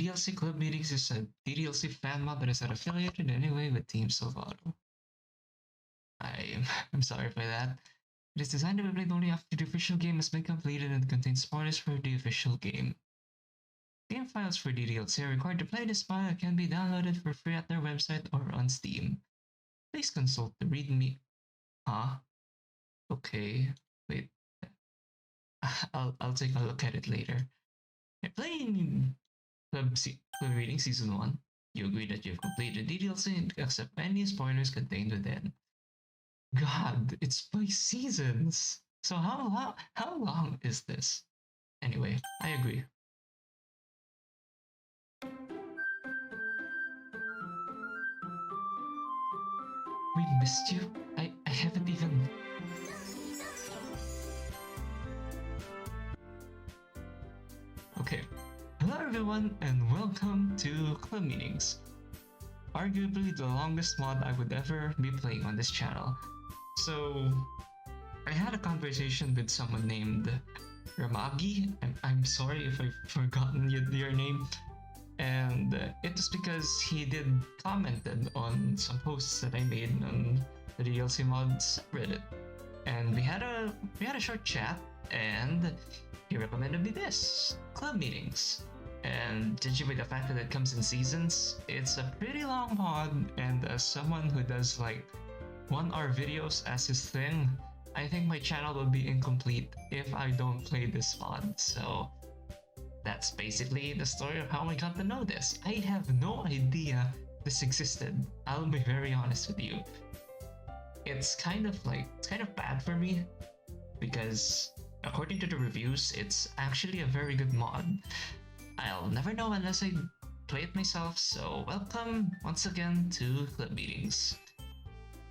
DDLC Club Meetings is a DDLC fan mod that is not affiliated in any way with Team Salvato. I'm sorry for that. It is designed to be played only after the official game has been completed and contains spoilers for the official game. Game files for DDLC are required to play this file and can be downloaded for free at their website or on Steam. Please consult the README. Huh? Okay. Wait. I'll take a look at it later. Playing Club Reading Season 1. You agree that you've completed DDLC and accept any spoilers contained within. God, it's by seasons. So how long is this? Anyway, I agree. We missed you. I haven't even. Okay. Hello everyone and welcome to Club Meetings. Arguably the longest mod I would ever be playing on this channel. So I had a conversation with someone named Ramagi. I'm sorry if I've forgotten your name. And it was because he did commented on some posts that I made on the DDLC mod subreddit. And we had a short chat and he recommended me this, Club Meetings. And judging by the fact that it comes in seasons, it's a pretty long mod, and as someone who does like 1 hour videos as his thing, I think my channel will be incomplete if I don't play this mod. So that's basically the story of how I got to know this. I have no idea this existed. I'll be very honest with you. It's kind of bad for me because according to the reviews, it's actually a very good mod. I'll never know unless I play it myself, so welcome once again to Club Meetings.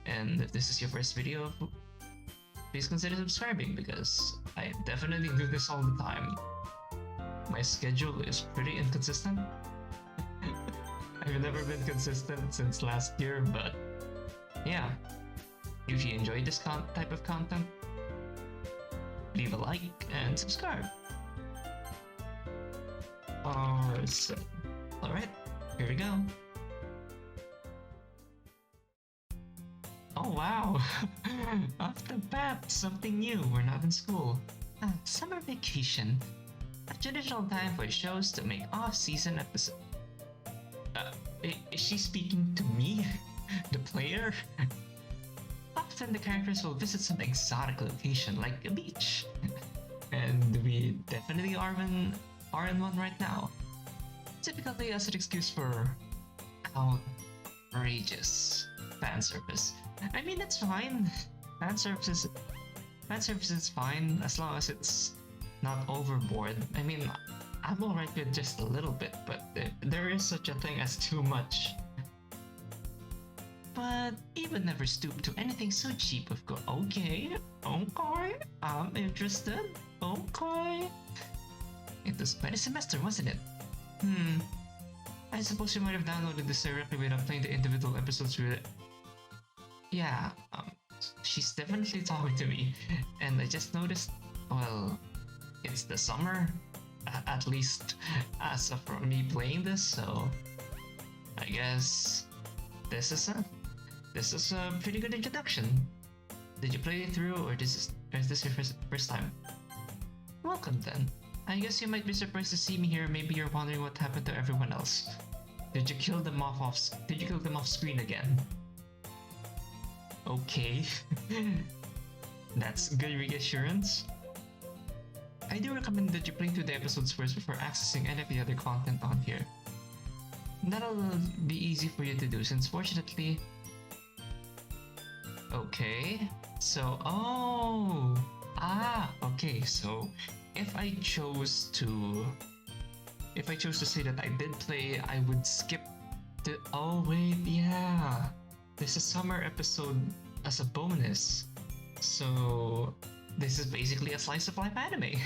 And if this is your first video, please consider subscribing because I definitely do this all the time. My schedule is pretty inconsistent. I've never been consistent since last year, but yeah. If you enjoy this type of content, leave a like and subscribe. Alright, here we go. Oh wow! Off the bat, something new. We're not in school. Summer vacation. A traditional time for shows to make off-season episodes. Is she speaking to me? The player? Often the characters will visit some exotic location like a beach. And we definitely are in one right now. Typically as an excuse for outrageous fan service. I mean, it's fine. Fan service is fine as long as it's not overboard. I mean, I'm alright with just a little bit, but there is such a thing as too much. But he would never stoop to anything so cheap of okay, I'm interested, okay. It was quite a semester, wasn't it? I suppose you might have downloaded this directly without playing the individual episodes with it. Yeah, she's definitely talking to me, and I just noticed, well, it's the summer, at least as of me playing this, so I guess this is a pretty good introduction. Did you play it through, or is this your first time? Welcome then. I guess you might be surprised to see me here. Maybe you're wondering what happened to everyone else. Did you kill them off screen again? Okay. That's good reassurance. I do recommend that you play through the episodes first before accessing any of the other content on here. That'll be easy for you to do since fortunately... Okay, so... okay, so if I chose to say that I did play, I would skip the... Oh wait, yeah! There's a summer episode as a bonus. So this is basically a slice of life anime.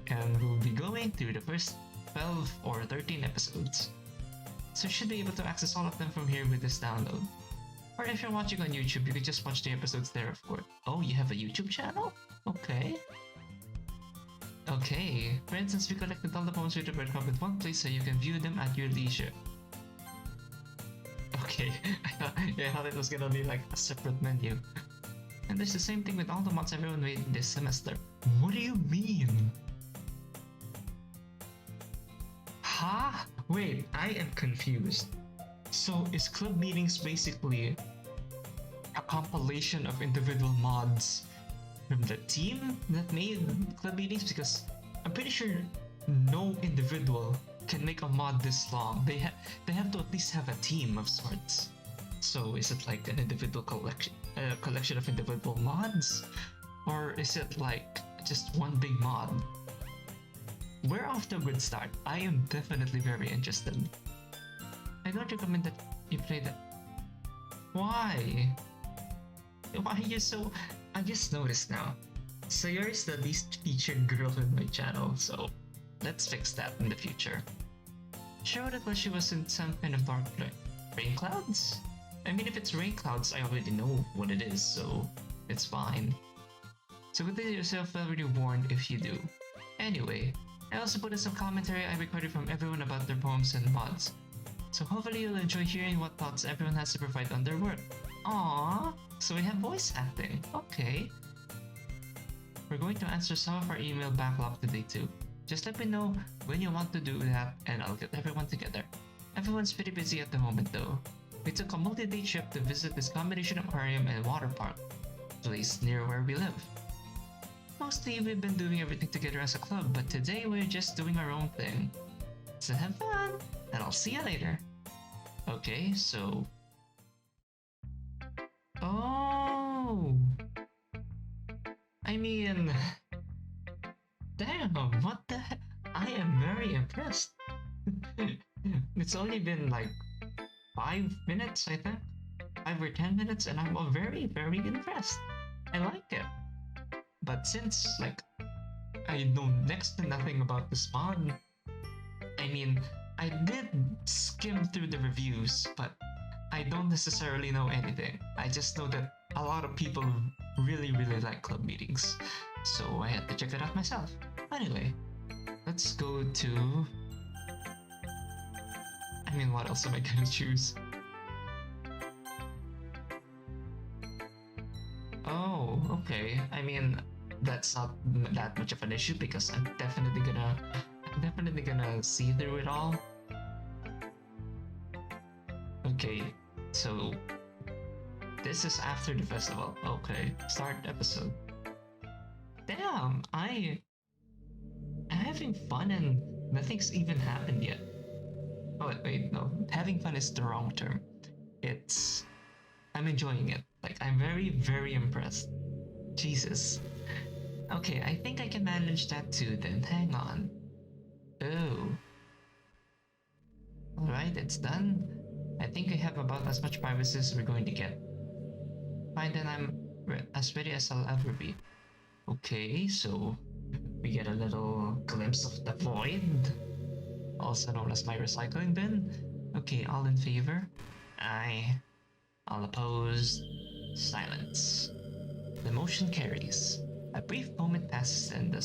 And we'll be going through the first 12 or 13 episodes. So you should be able to access all of them from here with this download. Or if you're watching on YouTube, you can just watch the episodes there, of course. Oh, you have a YouTube channel? Okay. Okay, for instance, we collected all the poems with the breadcrumb in one place so you can view them at your leisure. Okay, yeah, I thought it was gonna be like a separate menu. And there's the same thing with all the mods everyone made this semester. What do you mean? Huh? Wait, I am confused. So is club meetings basically a compilation of individual mods from the team that made club meetings? Because I'm pretty sure no individual can make a mod this long. They have to at least have a team of sorts. So is it like an individual collection of individual mods, or is it like just one big mod? We're off to a good start. I am definitely very interested. I don't recommend that you play that. Why? Why are you so... I just noticed now. Sayori is the least featured girl in my channel, so let's fix that in the future. Showed it when she was in some kind of dark rain clouds? I mean, if it's rain clouds, I already know what it is, so it's fine. So consider yourself already warned if you do. Anyway, I also put in some commentary I recorded from everyone about their poems and mods. So hopefully you'll enjoy hearing what thoughts everyone has to provide on their work. Aww, so we have voice acting. Okay. We're going to answer some of our email backlog today too. Just let me know when you want to do that and I'll get everyone together. Everyone's pretty busy at the moment though. We took a multi-day trip to visit this combination aquarium and water park, place near where we live. Mostly we've been doing everything together as a club, but today we're just doing our own thing. So have fun, and I'll see you later. Okay, so... Oh! I mean... Damn, what the heck? I am very impressed. It's only been like 5 minutes, I think. 5 or 10 minutes, and I'm very, very impressed. I like it. But since, like, I know next to nothing about this mod, I mean, I did skim through the reviews, but I don't necessarily know anything. I just know that a lot of people really, really like club meetings. So I had to check it out myself. Anyway, let's go to... I mean, what else am I gonna choose? Oh, okay. I mean, that's not that much of an issue because I'm definitely gonna see through it all. Okay, so this is after the festival. Okay, start episode. Damn, I'm having fun and nothing's even happened yet. Oh wait, no, having fun is the wrong term. I'm enjoying it. Like, I'm very, very impressed. Jesus. Okay, I think I can manage that too then. Hang on. Oh. Alright, it's done. I think I have about as much privacy as we're going to get. Fine, then I'm as ready as I'll ever be. Okay, so we get a little glimpse of the void, also known as my recycling bin. Okay, all in favor? Aye. All opposed? Silence. The motion carries. A brief moment passes and the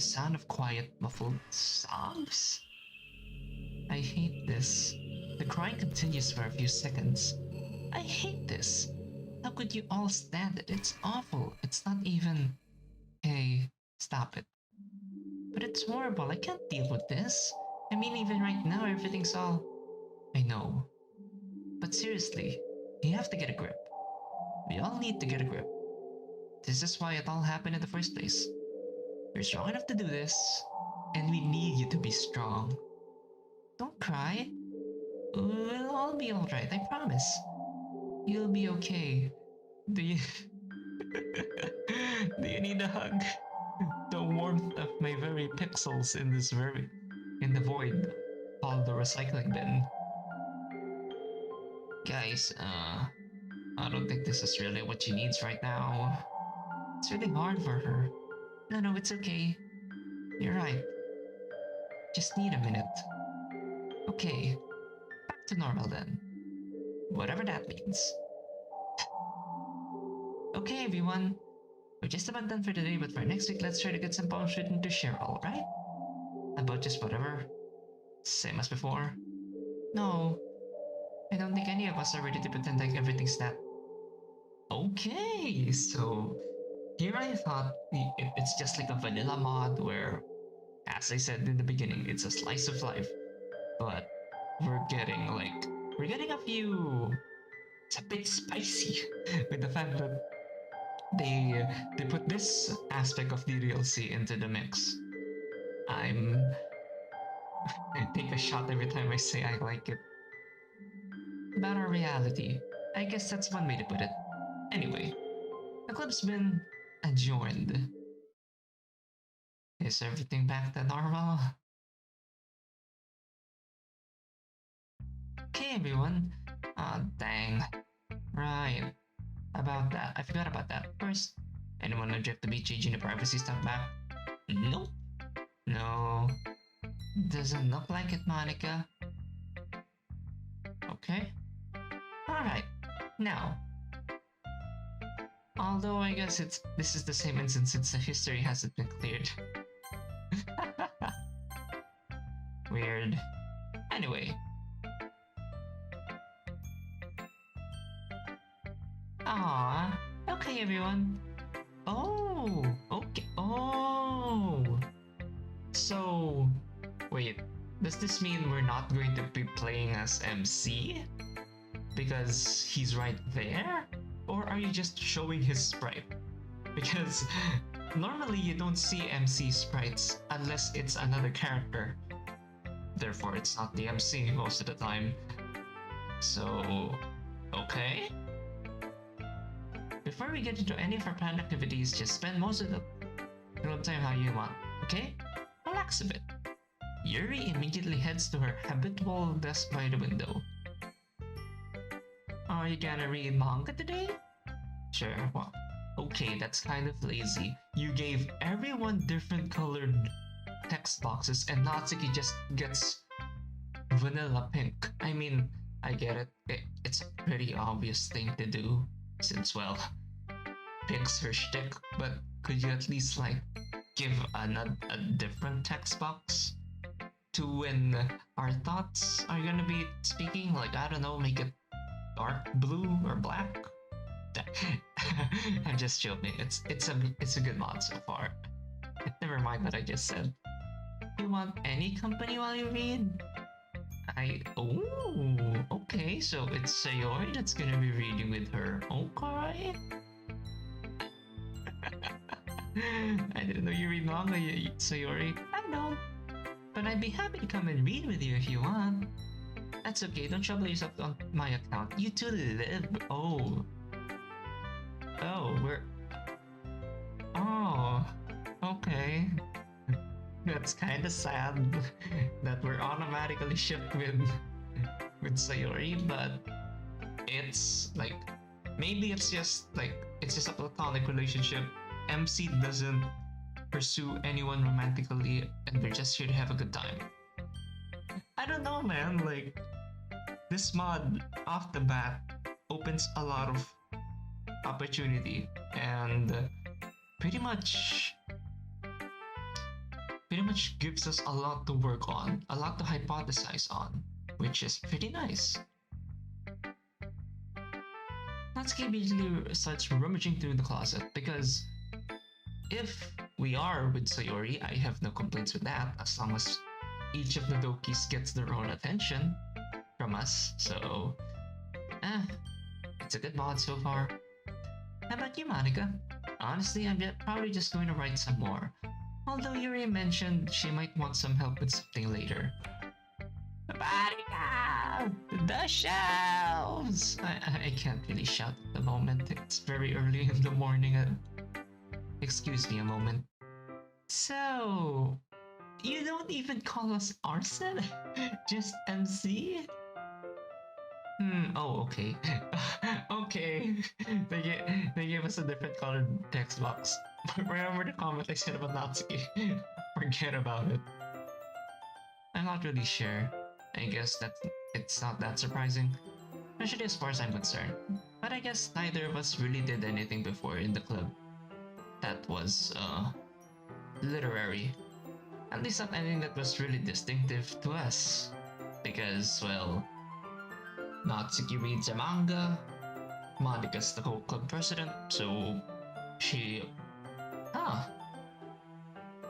sound of quiet, muffled sobs? I hate this. The crying continues for a few seconds. I hate this. How could you all stand it? It's awful. It's not even... Hey, stop it. But it's horrible. I can't deal with this. I mean, even right now, everything's all... I know. But seriously, you have to get a grip. We all need to get a grip. This is why it all happened in the first place. You're strong enough to do this, and we need you to be strong. Don't cry. We'll all be alright, I promise. You'll be okay. Do you... Do you need a hug? The warmth of my very pixels in the void called the recycling bin. Guys, I don't think this is really what she needs right now. It's really hard for her. No, it's okay. You're right. Just need a minute. Okay, back to normal then. Whatever that means. Okay, everyone. We're just about done for today, but for next week, let's try to get some poems written to share, alright? About just whatever. Same as before. No, I don't think any of us are ready to pretend like everything's that. Okay, so here I thought it's just like a vanilla mod where, as I said in the beginning, it's a slice of life. But we're getting a few. It's a bit spicy with the fact that they put this aspect of DDLC into the mix. I take a shot every time I say I like it. About our reality, I guess that's one way to put it. Anyway, the club's been adjourned. Is everything back to normal? Okay, everyone. Dang. Right. About that. I forgot about that. First, anyone object to me changing the privacy stuff back? Nope. No. Doesn't look like it, Monika. Okay. Alright. Now. Although I guess this is the same instance since the history hasn't been cleared. Weird. Anyway. Ah, okay everyone. Oh, okay. Oh. So, wait. Does this mean we're not going to be playing as MC? Because he's right there? Or are you just showing his sprite? Because normally you don't see MC sprites unless it's another character. Therefore, it's not the MC most of the time. So, okay. Before we get into any of our planned activities, just spend most of the time how you want, okay? Relax a bit. Yuri immediately heads to her habitual desk by the window. Are you gonna read manga today? Sure, well, okay, that's kind of lazy. You gave everyone different colored text boxes and Natsuki just gets vanilla pink. I mean, I get it. It's a pretty obvious thing to do since, well, pink's her shtick, but could you at least, like, give a different text box to when our thoughts are gonna be speaking? Like, I don't know, make it dark blue or black? I'm just joking. It's a good mod so far. Never mind what I just said. You want any company while you read? Okay, so it's Sayori that's gonna be reading with her. Okay. I didn't know you read manga, Sayori. I know. But I'd be happy to come and read with you if you want. That's okay, don't trouble yourself on my account. You two live. Oh, we're... Oh, okay. That's kinda sad that we're automatically shipped with Sayori, but it's like, maybe it's just a platonic relationship. MC doesn't pursue anyone romantically and they're just here to have a good time. I don't know, man, like, this mod off the bat opens a lot of opportunity and pretty much gives us a lot to work on, a lot to hypothesize on, which is pretty nice. Natsuki immediately starts rummaging through the closet because if we are with Sayori, I have no complaints with that as long as each of the Dokis gets their own attention from us, so it's a good mod so far. How about you, Monika? Honestly, I'm probably just going to write some more. Although Yuri mentioned she might want some help with something later. Monika! The shelves! I can't really shout at the moment. It's very early in the morning. Excuse me a moment. So, you don't even call us Arson? Just MC? Oh, okay. Okay. They gave us a different colored text box. Remember the comment I said about Natsuki? Forget about it. I'm not really sure. I guess it's not that surprising. Especially as far as I'm concerned. But I guess neither of us really did anything before in the club. that was literary. At least not anything that was really distinctive to us. Because, well, Natsuki reads a manga, Monika's the co-club president, so she... Huh.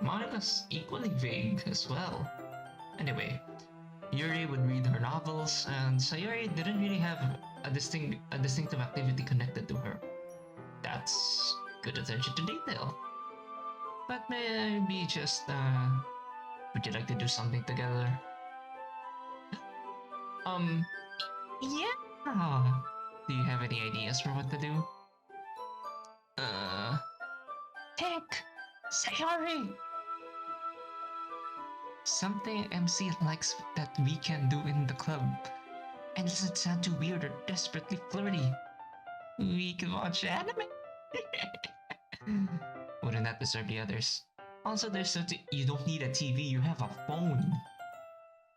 Monika's equally vague as well. Anyway, Yuri would read her novels, and Sayori didn't really have a distinctive activity connected to her. That's good attention to detail. But maybe just, would you like to do something together? Yeah. Do you have any ideas for what to do? Heck, Sayori! Something MC likes that we can do in the club. And it doesn't sound too weird or desperately flirty. We can watch anime. Wouldn't that disturb the others? Also, there's no you don't need a TV, you have a phone.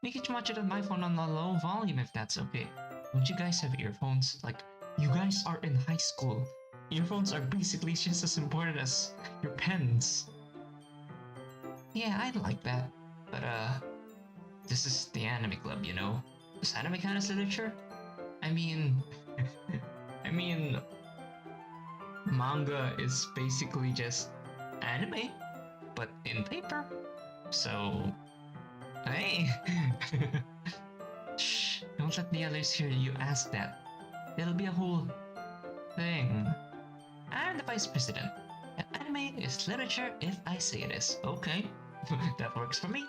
We can watch it on my phone on a low volume if that's okay. Don't you guys have earphones? Like, you guys are in high school. Earphones are basically just as important as your pens. Yeah, I'd like that. But, this is the anime club, you know? Does anime count as literature? I mean... manga is basically just anime, but in paper. So... Hey! Shh, don't let the others hear you ask that. It'll be a whole thing. I'm the vice president. And anime is literature if I say it is. Okay, that works for me.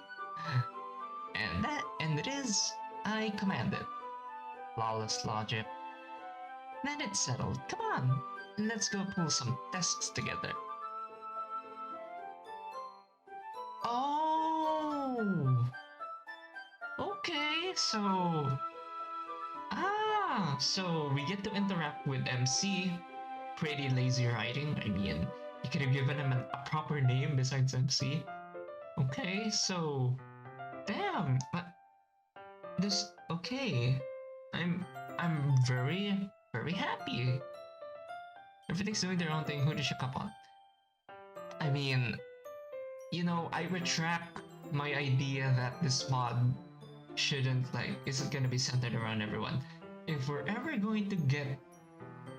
And it is. I command it. Flawless logic. Then it's settled. Come on, let's go pull some desks together. Oh! Okay, so... so we get to interact with MC. Pretty lazy writing. I mean, you could have given him a proper name besides MC. Okay, so... Damn! This... Okay. I'm very, very happy. Everything's doing their own thing. Who did you cup on? I mean... You know, I retract my idea that this mod shouldn't, like, isn't gonna be centered around everyone. If we're ever going to get,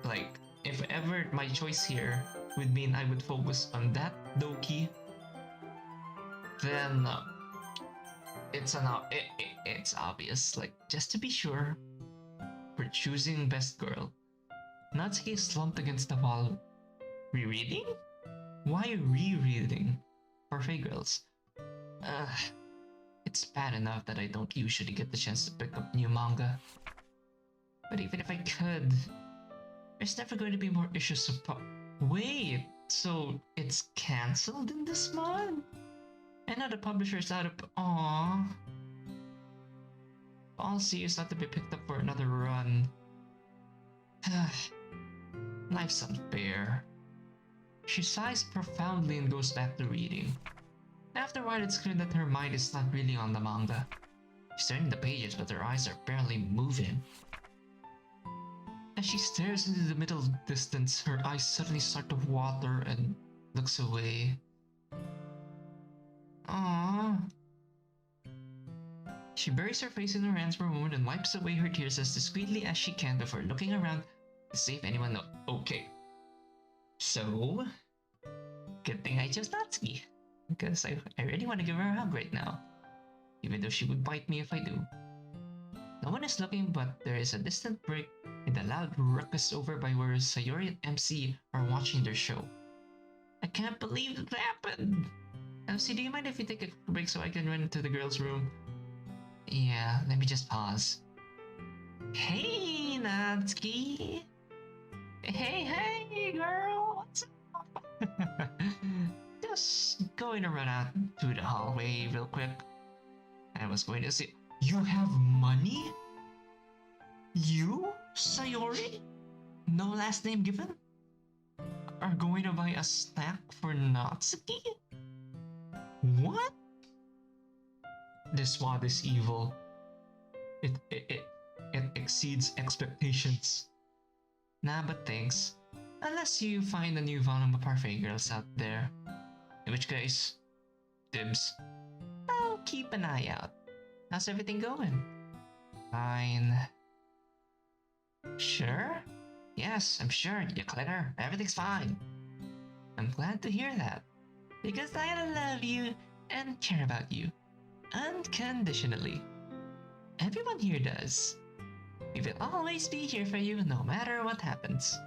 like, if ever my choice here would mean I would focus on that Doki, then it's obvious. Like, just to be sure, we're choosing best girl. Natsuki is slumped against the wall. Rereading? Why rereading? Parfait girls. It's bad enough that I don't usually get the chance to pick up new manga. But even if I could, there's never going to be more issues of Wait, so it's cancelled in this mod? And now the publisher's out of... Aww. Policy is not to be picked up for another run. Life's unfair. She sighs profoundly and goes back to reading. After a while, it's clear that her mind is not really on the manga. She's turning the pages, but her eyes are barely moving. As she stares into the middle distance, her eyes suddenly start to water and looks away. Aww. She buries her face in her hands for a moment and wipes away her tears as discreetly as she can before looking around to see if anyone knows. Okay. So, good thing I chose Natsuki, because I really want to give her a hug right now, even though she would bite me if I do. No one is looking, but there is a distant break in the loud ruckus over by where Sayori and MC are watching their show. I can't believe it happened! MC, do you mind if we take a quick break so I can run into the girls' room? Yeah, let me just pause. Hey, Natsuki! Hey, girl, what's up? Just going to run out to the hallway real quick. I was going to say, you have money? You, Sayori? No last name given? Are going to buy a snack for Natsuki? What? This mod is evil. It exceeds expectations. Nah, but thanks. Unless you find a new volume of Parfait Girls out there. In which case, dibs. I'll keep an eye out. How's everything going? Fine. Sure? Yes, I'm sure, you clicker. Everything's fine. I'm glad to hear that. Because I love you and care about you. Unconditionally. Everyone here does. We will always be here for you no matter what happens.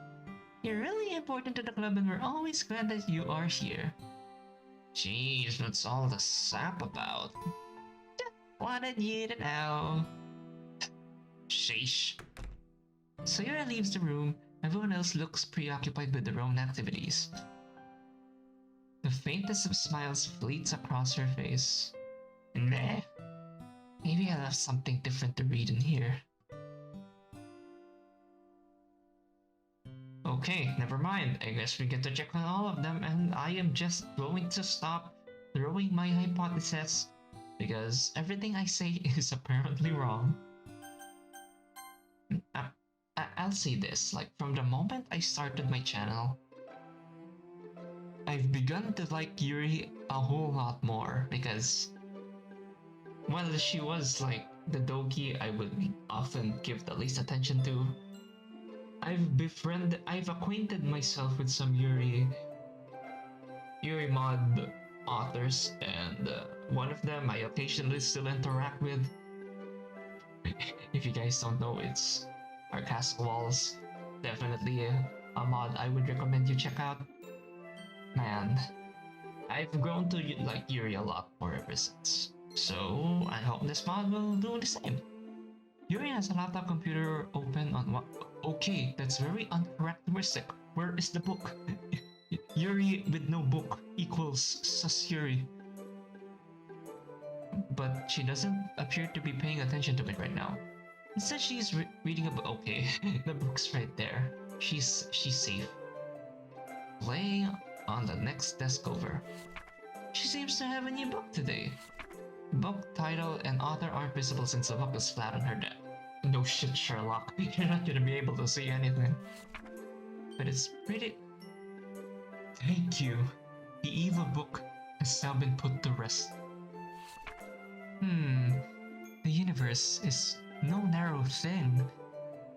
You're really important to the club and we're always glad that you are here. Jeez, what's all the sap about? Just wanted you to know. Sheesh. Sayori leaves the room. Everyone else looks preoccupied with their own activities. The faintest of smiles fleets across her face. Meh. Maybe I'll have something different to read in here. Okay, never mind. I guess we get to check on all of them, and I am just going to stop throwing my hypotheses because everything I say is apparently wrong. I'll say this, like from the moment I started my channel, I've begun to like Yuri a whole lot more because, well, she was like the doki I would often give the least attention to. I've acquainted myself with some Yuri mod authors, and one of them I occasionally still interact with. If you guys don't know, it's our Castle Walls. Definitely a mod I would recommend you check out. Man, I've grown to like Yuri a lot more ever since. So I hope this mod will do the same. Yuri has a laptop computer open on what? Okay, that's very uncharacteristic. Where is the book? Yuri with no book equals sus Yuri. But she doesn't appear to be paying attention to it right now. Instead, she's reading a book. Okay, the book's right there. She's safe. Laying on the next desk over. She seems to have a new book today. Book title and author aren't visible since the book is flat on her desk. No shit, Sherlock. You're not gonna be able to see anything. But it's pretty... Thank you. The evil book has now been put to rest. The universe is no narrow thing,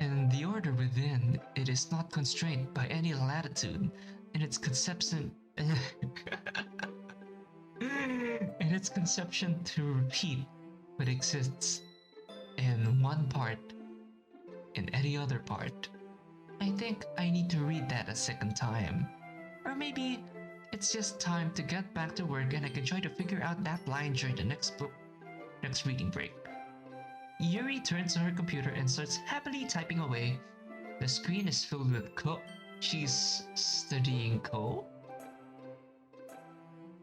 and the order within it is not constrained by any latitude in its conception... in its conception to repeat what exists in one part in any other part. I think I need to read that a second time. Or maybe it's just time to get back to work and I can try to figure out that line during the next reading break. Yuri turns to her computer and starts happily typing away. The screen is filled with code. She's studying code?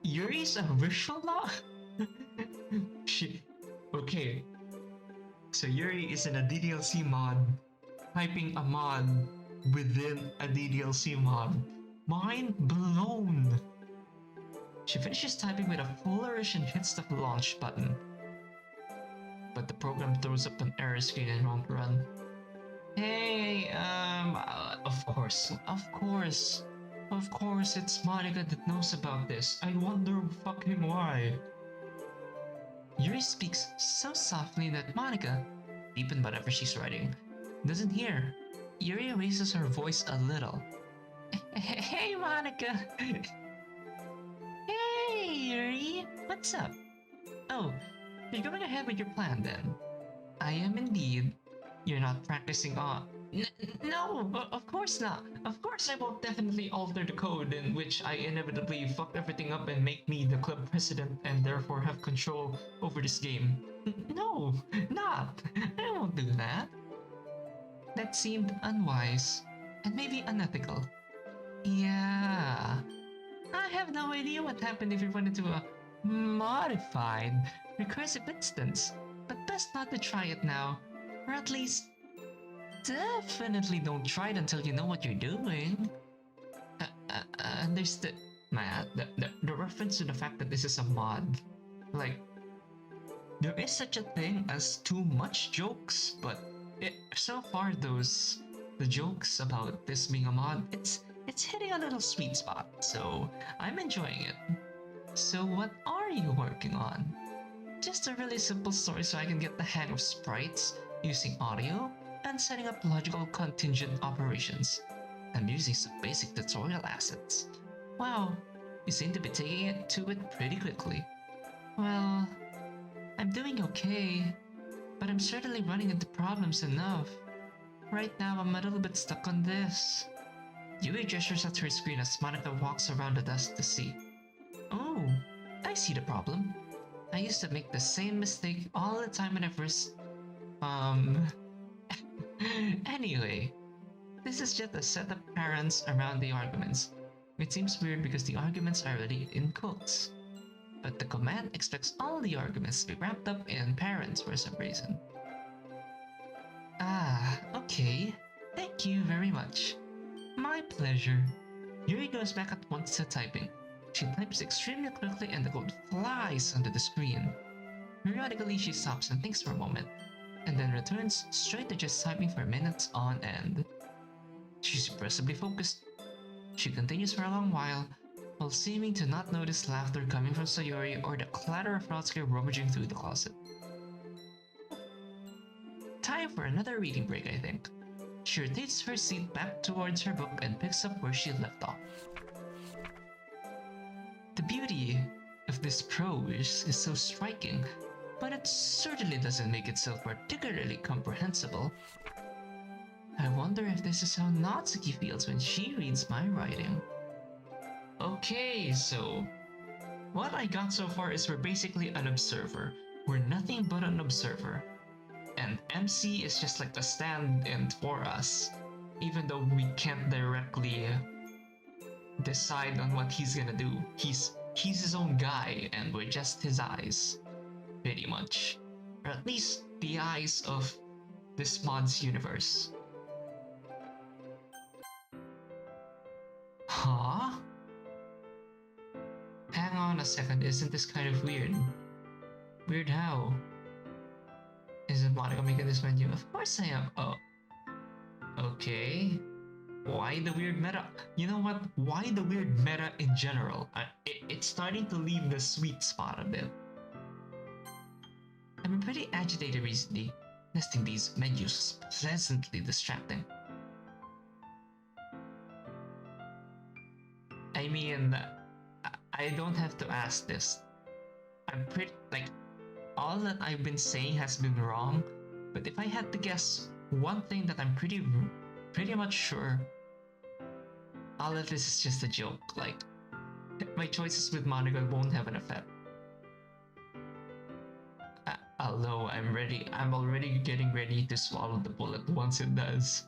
Yuri's a visual law? Okay. So Yuri is in a DDLC mod, typing a mod within a DDLC mod. Mind blown! She finishes typing with a flourish and hits the launch button. But the program throws up an error screen and won't run. Hey, of course, it's Monika that knows about this. I wonder fucking why. Yuri speaks so softly that Monika, deep in whatever she's writing, doesn't hear. Yuri raises her voice a little. Hey, Monika! Hey, Yuri! What's up? Oh, you're going ahead with your plan then. I am indeed. You're not practicing on... No, of course not. Of course I won't definitely alter the code in which I inevitably fuck everything up and make me the club president and therefore have control over this game. No, not. I won't do that. That seemed unwise and maybe unethical. Yeah. I have no idea what happened if we run into a modified recursive instance, but best not to try it now. Or at least, definitely don't try it until you know what you're doing. And there's the reference to the fact that this is a mod. Like, there is such a thing as too much jokes, but so far the jokes about this being a mod, It's hitting a little sweet spot, so I'm enjoying it. So what are you working on? Just a really simple story so I can get the hang of sprites, using audio, and setting up logical contingent operations. I'm using some basic tutorial assets. Wow, you seem to be taking it to it pretty quickly. Well, I'm doing okay, but I'm certainly running into problems enough. Right now, I'm a little bit stuck on this. Yuri gestures at her screen as Monika walks around the desk to see. Oh, I see the problem. I used to make the same mistake all the time when I first... Anyway, this is just a set of parents around the arguments. It seems weird because the arguments are already in quotes. But the command expects all the arguments to be wrapped up in parents for some reason. Ah, okay. Thank you very much. My pleasure. Yuri goes back at once to typing. She types extremely quickly and the code flies onto the screen. Periodically, she stops and thinks for a moment, and then returns straight to just typing for minutes on end. She's impressively focused. She continues for a long while seeming to not notice laughter coming from Sayori or the clatter of Natsuki rummaging through the closet. Time for another reading break, I think. She rotates her seat back towards her book and picks up where she left off. The beauty of this prose is so striking, but it certainly doesn't make itself particularly comprehensible. I wonder if this is how Natsuki feels when she reads my writing. Okay, so what I got so far is we're basically an observer. We're nothing but an observer. And MC is just like a stand-in for us, even though we can't directly decide on what he's gonna do. He's his own guy and we're just his eyes, pretty much. Or at least the eyes of this mod's universe. Huh? Hang on a second, isn't this kind of weird? Weird how? Isn't Monika making this menu? Of course I am. Oh. Okay. Why the weird meta? You know what? Why the weird meta in general? It's starting to leave the sweet spot a bit. I've been pretty agitated recently. Listing these menus is pleasantly distracting. I mean, I don't have to ask this. I'm pretty, like, all that I've been saying has been wrong, but if I had to guess one thing that I'm pretty much sure, all of this is just a joke. Like, my choices with Monika won't have an effect. Although I'm already getting ready to swallow the bullet once it does.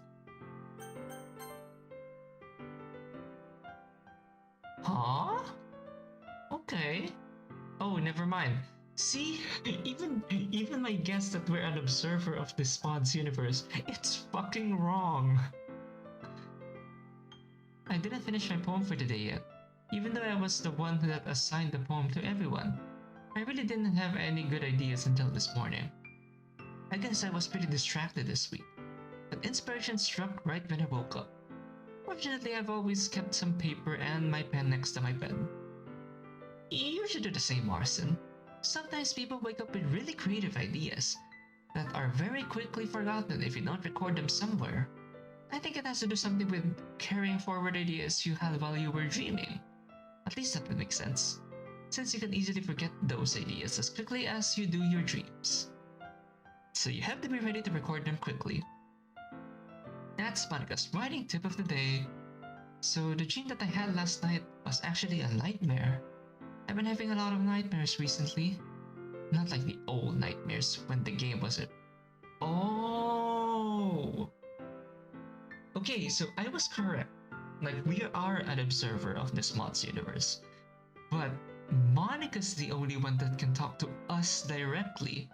Huh? Okay. Oh, never mind. See, even my guess that we're an observer of this mod's universe, it's fucking wrong. I didn't finish my poem for today yet, even though I was the one that assigned the poem to everyone. I really didn't have any good ideas until this morning. I guess I was pretty distracted this week, but inspiration struck right when I woke up. Fortunately, I've always kept some paper and my pen next to my bed. You should do the same, Marson. Sometimes people wake up with really creative ideas that are very quickly forgotten if you don't record them somewhere. I think it has to do something with carrying forward ideas you had while you were dreaming. At least that would make sense, since you can easily forget those ideas as quickly as you do your dreams. So you have to be ready to record them quickly. That's Monika's writing tip of the day. So the dream that I had last night was actually a nightmare. I've been having a lot of nightmares recently. Not like the old nightmares when the game was it. Oh! Okay, so I was correct. Like, we are an observer of this mod's universe. But Monika's the only one that can talk to us directly.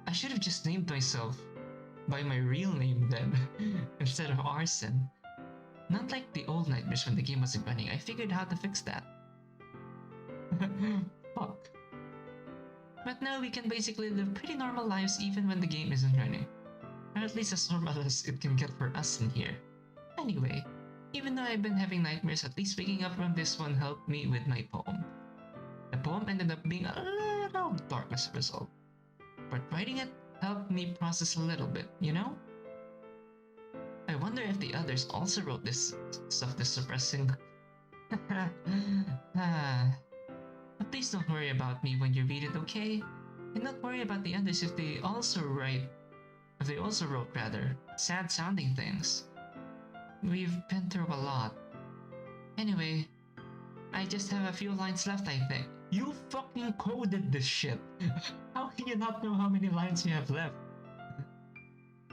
I should have just named myself by my real name then, instead of Arson. Not like the old nightmares when the game wasn't running. I figured how to fix that. Fuck. But now we can basically live pretty normal lives even when the game isn't running. Or at least as normal as it can get for us in here. Anyway, Even though I've been having nightmares, at least waking up from this one helped me with my poem. The poem ended up being a little dark as a result, but writing it helped me process a little bit, you know? I wonder if the others also wrote this stuff this suppressing. But please don't worry about me when you read it, okay? And don't worry about the others if they also wrote rather sad sounding things. We've been through a lot. Anyway, I just have a few lines left, I think. You fucking coded this shit. How can you not know how many lines you have left?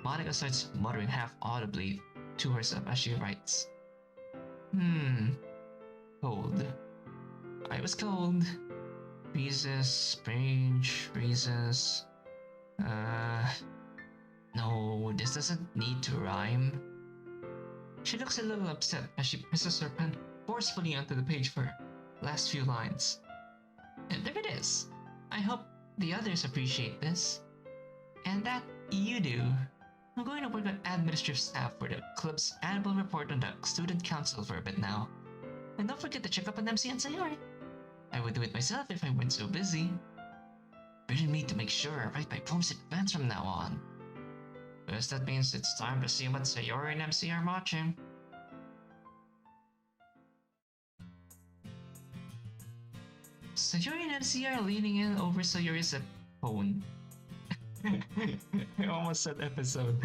Monika starts muttering half audibly to herself as she writes. Cold. I was cold. Breezes, strange breezes. No, this doesn't need to rhyme. She looks a little upset as she presses her pen forcefully onto the page for last few lines. And there it is. I hope the others appreciate this. And that you do. I'm going to work on administrative staff for the club's annual report on the student council for a bit now. And don't forget to check up on MC and Sayori. I would do it myself if I weren't so busy. Burden me to make sure I write my poems in advance from now on. Because that means it's time to see what Sayori and MC are watching. Sayori and MC are leaning in over Sayori's phone. I almost said episode.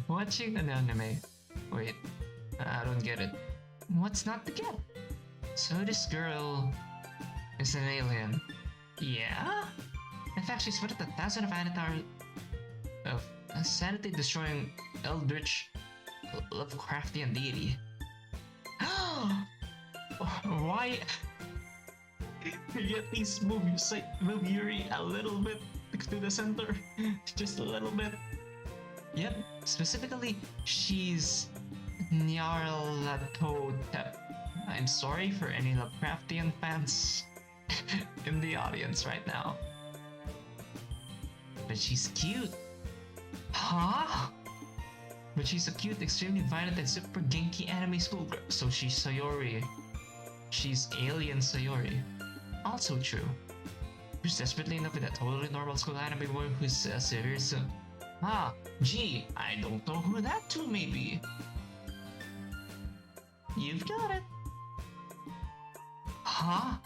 Watching an anime. Wait, I don't get it. What's not to get? So this girl is an alien. Yeah? In fact, she's one of the thousand of avatars of a sanity-destroying eldritch Lovecraftian deity. Why? At least move Yuri a little bit to the center. Just a little bit. Yep, specifically, she's Nyarlathotep. I'm sorry for any Lovecraftian fans in the audience right now. But she's cute. Huh? But she's a cute, extremely violent, and super genki anime schoolgirl. So she's Sayori. She's alien Sayori. Also true. Who's desperately in love with a totally normal school anime boy who's serious. Gee, I don't know who that too may be. You've got it. Huh?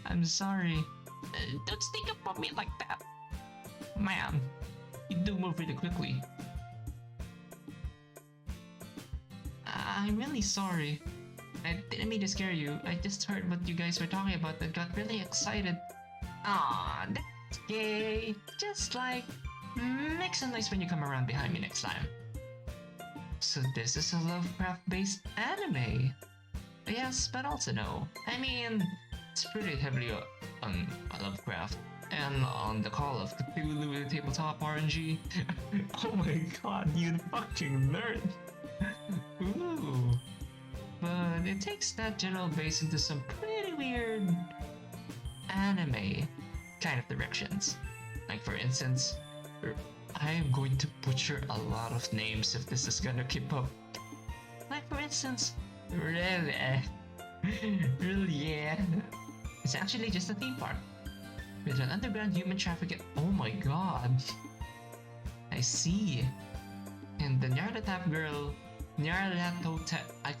I'm sorry. Don't sneak up on me like that. Man, you do move really quickly. I'm really sorry. I didn't mean to scare you. I just heard what you guys were talking about and got really excited. Aw, that's gay. Just like, make some noise when you come around behind me next time. So this is a Lovecraft-based anime. Yes, but also no. I mean, it's pretty heavily on Lovecraft and on the Call of Cthulhu tabletop RNG. Oh my god, you fucking nerd! Ooh. But it takes that general base into some pretty weird anime kind of directions. Like for instance, I am going to butcher a lot of names if this is gonna keep up. Like for instance, really, yeah. It's actually just a theme park with an underground human trafficking. Oh my god. I see. And the Nyarlathotep girl, Nyarlathotep, I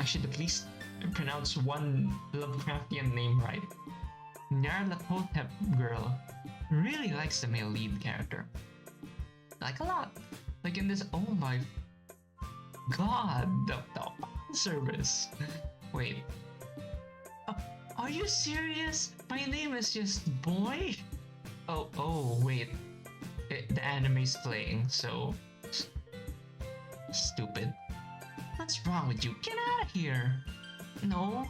should at least pronounce one Lovecraftian name right. Nyarlathotep girl really likes the male lead character. Like a lot. Like in this, oh my god, the service. Wait. Are you serious? My name is just Boy? Oh, wait. The anime's playing, so... Stupid. What's wrong with you? Get out of here! No,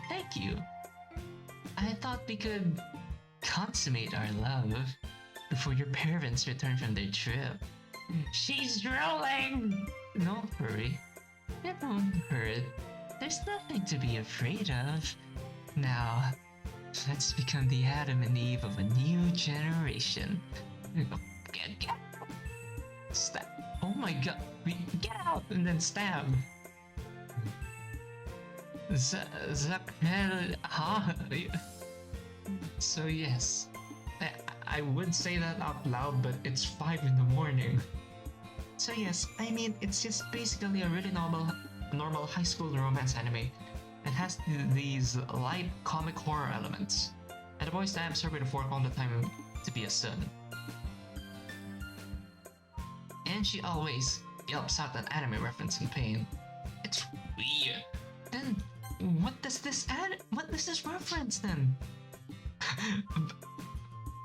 thank you. I thought we could consummate our love before your parents return from their trip. She's drooling! Don't worry. It won't hurt. There's nothing to be afraid of. Now, let's become the Adam and Eve of a new generation. Stab. Oh my god. Get out and then stab. Huh? So yes, I would say that out loud, but it's 5 in the morning. So yes, I mean, it's just basically a really normal high school romance anime. It has these light comic horror elements. And the boy stabs her with a fork all the time to be a son. And she always yelps out an anime reference in pain. It's weird. Then what does this reference then?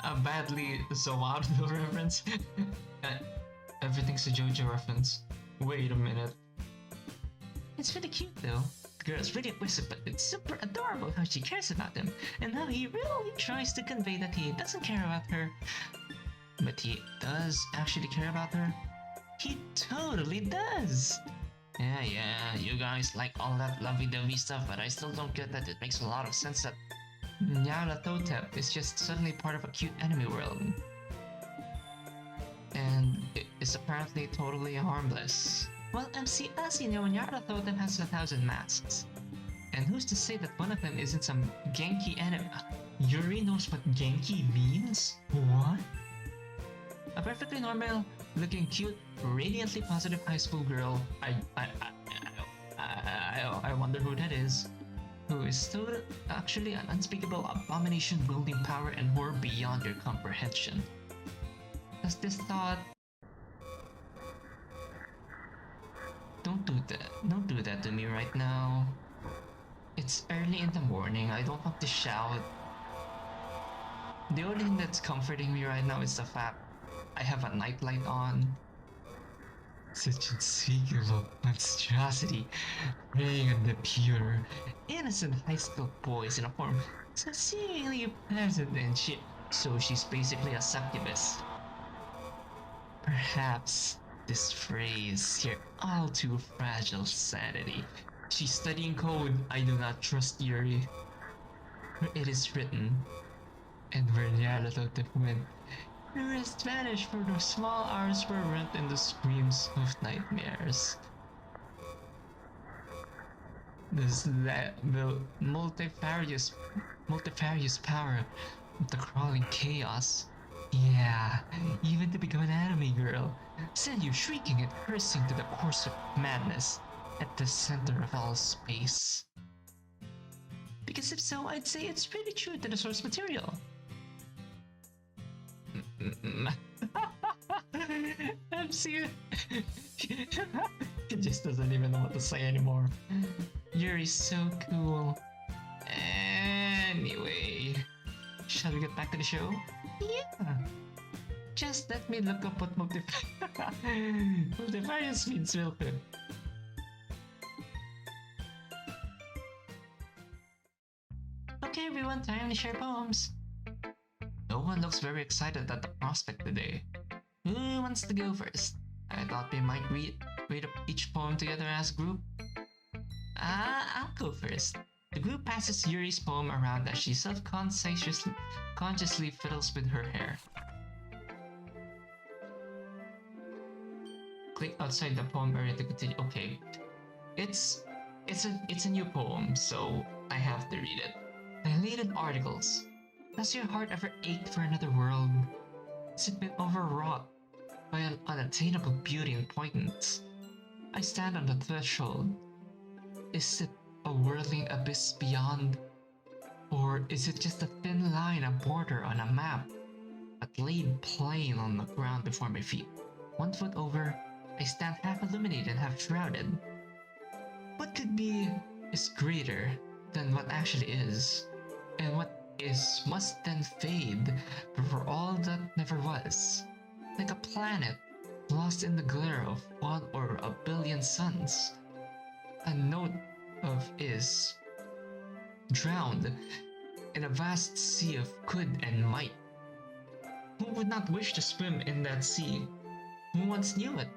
A badly Zoado reference? Everything's a JoJo reference. Wait a minute. It's really cute though. The girl's really aggressive, but it's super adorable how she cares about him, and how he really tries to convey that he doesn't care about her. But he does actually care about her. He totally does! Yeah, you guys like all that lovey-dovey stuff, but I still don't get that it makes a lot of sense that Nyarlathotep is just suddenly part of a cute anime world. And it's apparently totally harmless. Well, MC, as you know, Nyarlathotep has 1,000 masks. And who's to say that one of them isn't some Genki anime? Yuri knows what Genki means? What? A perfectly normal, looking cute, radiantly positive high school girl. I wonder who that is. Who is still actually an unspeakable abomination wielding power and horror beyond your comprehension. Does this thought... Don't do that to me right now. It's early in the morning, I don't want to shout. The only thing that's comforting me right now is the fact I have a nightlight on. Such unspeakable monstrosity preying on the pure, innocent high school boys in a form so seemingly pleasant and shit. So she's basically a succubus. Perhaps this phrase, your all too fragile sanity. She's studying code. I do not trust Yuri. Where it is written, and where Nyarlathotep went, the rest vanished for those small hours were rent in the screams of nightmares. The multifarious power of the crawling chaos. Yeah, even to become an anime girl, send you shrieking and cursing to the course of madness at the center of all space. Because if so, I'd say it's really true to the source material. MC he just doesn't even know what to say anymore. Yuri's so cool. Anyway, shall we get back to the show? Yeah. Just let me look up what multifarious means real quick. Okay everyone, time to share poems. No one looks very excited at the prospect today. Who wants to go first? I thought we might read up each poem together as a group. I'll go first. The group passes Yuri's poem around as she consciously fiddles with her hair. Click outside the poem area to continue. Okay, it's a new poem, so I have to read it. Dilated articles. Does your heart ever ache for another world? Has it been overwrought by an unattainable beauty and poignance? I stand on the threshold. Is it a whirling abyss beyond? Or is it just a thin line, a border on a map, but laid plain on the ground before my feet? 1 foot over, I stand half illuminated, half shrouded. What could be is greater than what actually is, and what is must then fade for all that never was. Like a planet lost in the glare of 1 or a billion suns. A note of is drowned in a vast sea of could and might. Who would not wish to swim in that sea? Who once knew it?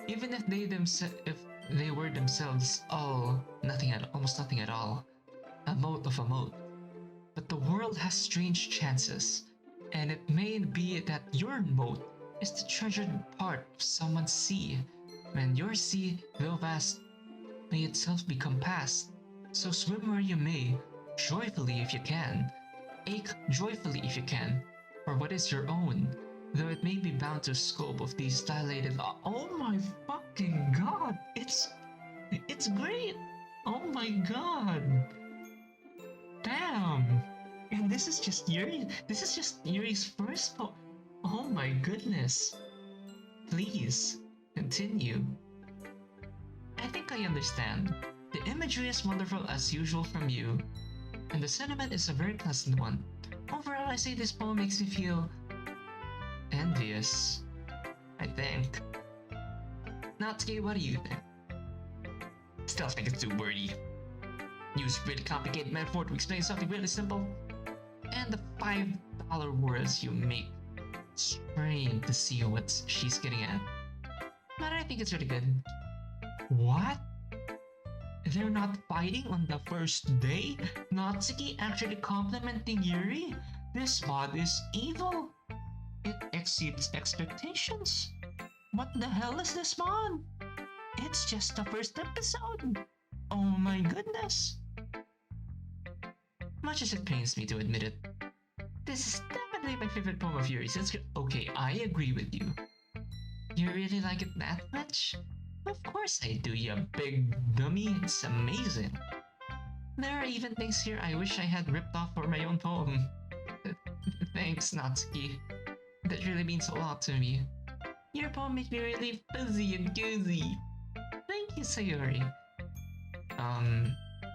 Even if they were themselves almost nothing at all. A mote of a mote. But the world has strange chances, and it may be that your mote is the treasured part of someone's sea. When your sea, though vast, may itself become past. So swim where you may, joyfully if you can, ache joyfully if you can, for what is your own, though it may be bound to scope of these dilated. Oh my fucking god! It's great! Oh my god! Damn! And this is just Yuri. This is just Yuri's first Oh my goodness! Please continue. I think I understand. The imagery is wonderful as usual from you, and the sentiment is a very pleasant one. Overall, I say this poem makes me feel envious. I think. Natsuki, what do you think? Still think it's too wordy. Use really complicated metaphor to explain something really simple. And the $5 words you make strain to see what she's getting at. But I think it's really good. What? They're not fighting on the first day? Natsuki actually complimenting Yuri? This mod is evil. It exceeds expectations. What the hell is this mod? It's just the first episode. Oh my goodness. Much as it pains me to admit it, this is definitely my favorite poem of Yuri's. Okay, I agree with you. You really like it that much? Of course I do, you big dummy. It's amazing. There are even things here I wish I had ripped off for my own poem. Thanks, Natsuki. That really means a lot to me. Your poem makes me really fuzzy and cozy. Thank you, Sayori.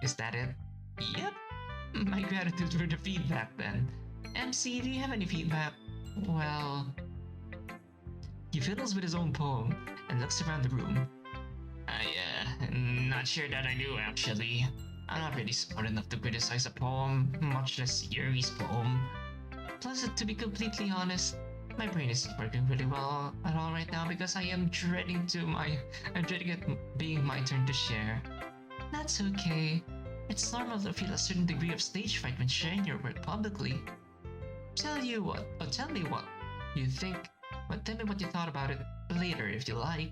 Is that it? Yep. My gratitude for the feedback then. MC, do you have any feedback? Well... He fiddles with his own poem and looks around the room. Not sure that I do actually. I'm not really smart enough to criticize a poem, much less Yuri's poem. Plus, to be completely honest, my brain isn't working really well at all right now because I'm dreading it being my turn to share. That's okay. It's normal to feel a certain degree of stage fright when sharing your work publicly. Tell me what you think, but tell me what you thought about it later if you like.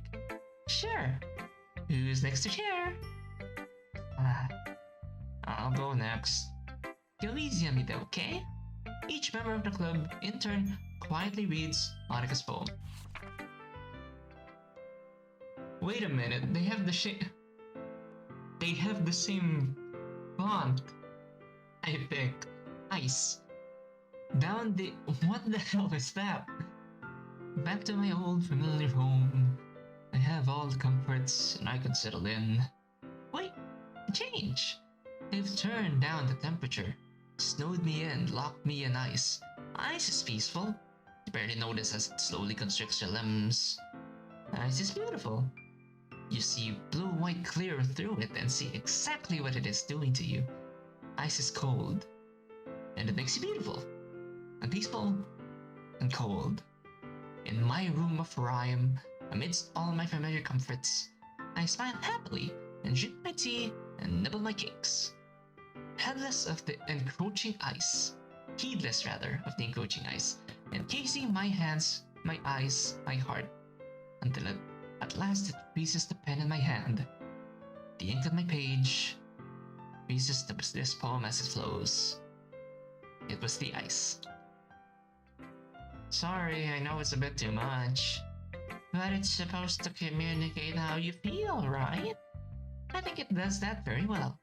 Sure. Who's next to share? I'll go next. Go easy on me though, okay? Each member of the club, in turn, quietly reads Monika's poem. Wait a minute, they have the same font. I think. Ice. What the hell is that? Back to my old familiar home. I have all the comforts and I can settle in. Wait, change! They've turned down the temperature, snowed me in, locked me in ice. Ice is peaceful. You barely notice as it slowly constricts your limbs. Ice is beautiful. You see blue-white clear through it and see exactly what it is doing to you. Ice is cold, and it makes you beautiful, and peaceful, and cold. In my room of rhyme, amidst all my familiar comforts, I smile happily and drink my tea and nibble my cakes. Heedless of the encroaching ice, encasing my hands, my eyes, my heart, until at last it freezes the pen in my hand. The ink on my page freezes this poem as it flows. It was the ice. Sorry, I know it's a bit too much. But it's supposed to communicate how you feel, right? I think it does that very well.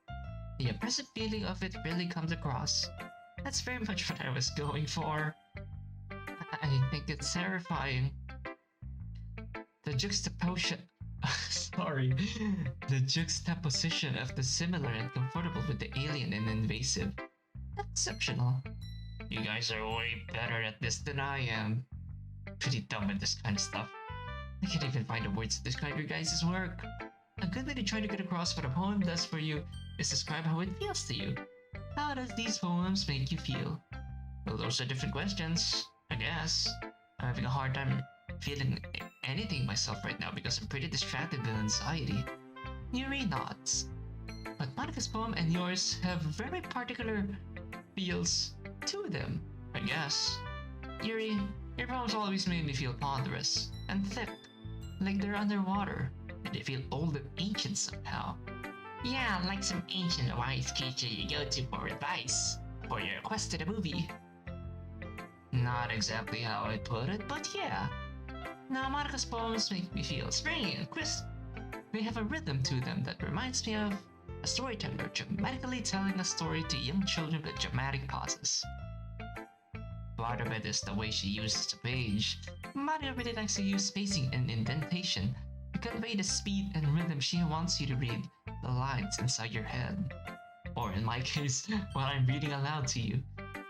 The oppressive feeling of it really comes across. That's very much what I was going for. I think it's terrifying. The juxtaposition... The juxtaposition of the similar and comfortable with the alien and invasive. Exceptional. You guys are way better at this than I am. Pretty dumb at this kind of stuff. I can't even find the words to describe your guys' work. A good way to try to get across what a poem does for you is describe how it feels to you. How does these poems make you feel? Well, those are different questions, I guess. I'm having a hard time feeling anything myself right now because I'm pretty distracted with anxiety. Yuri nods. But Monika's poem and yours have very particular feels to them, I guess. Yuri, Your poems always made me feel ponderous and thick, like they're underwater, and they feel old and ancient somehow. Yeah, like some ancient wise creature you go to for advice for your quest to the movie. Not exactly how I'd put it, but yeah. Now, Monika's poems make me feel springy and crisp. They have a rhythm to them that reminds me of a storyteller dramatically telling a story to young children with dramatic pauses. Part of it is the way she uses the page. Monika really likes to use spacing and indentation to convey the speed and rhythm she wants you to read the lines inside your head. Or in my case, while I'm reading aloud to you.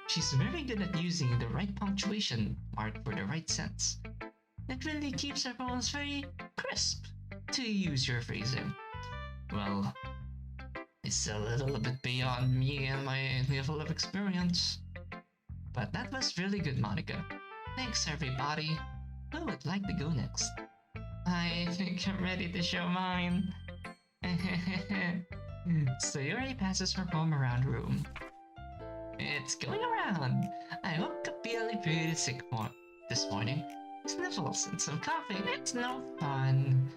She's very good at using the right punctuation mark for the right sense. It really keeps her poems very crisp, to use your phrasing. Well, it's a little bit beyond me and my level of experience. But that was really good, Monika. Thanks, everybody. Who would like to go next? I think I'm ready to show mine. Sayori passes her poem around the room. It's going around. I woke up feeling pretty sick this morning. Sniffles and some coughing, it's no fun.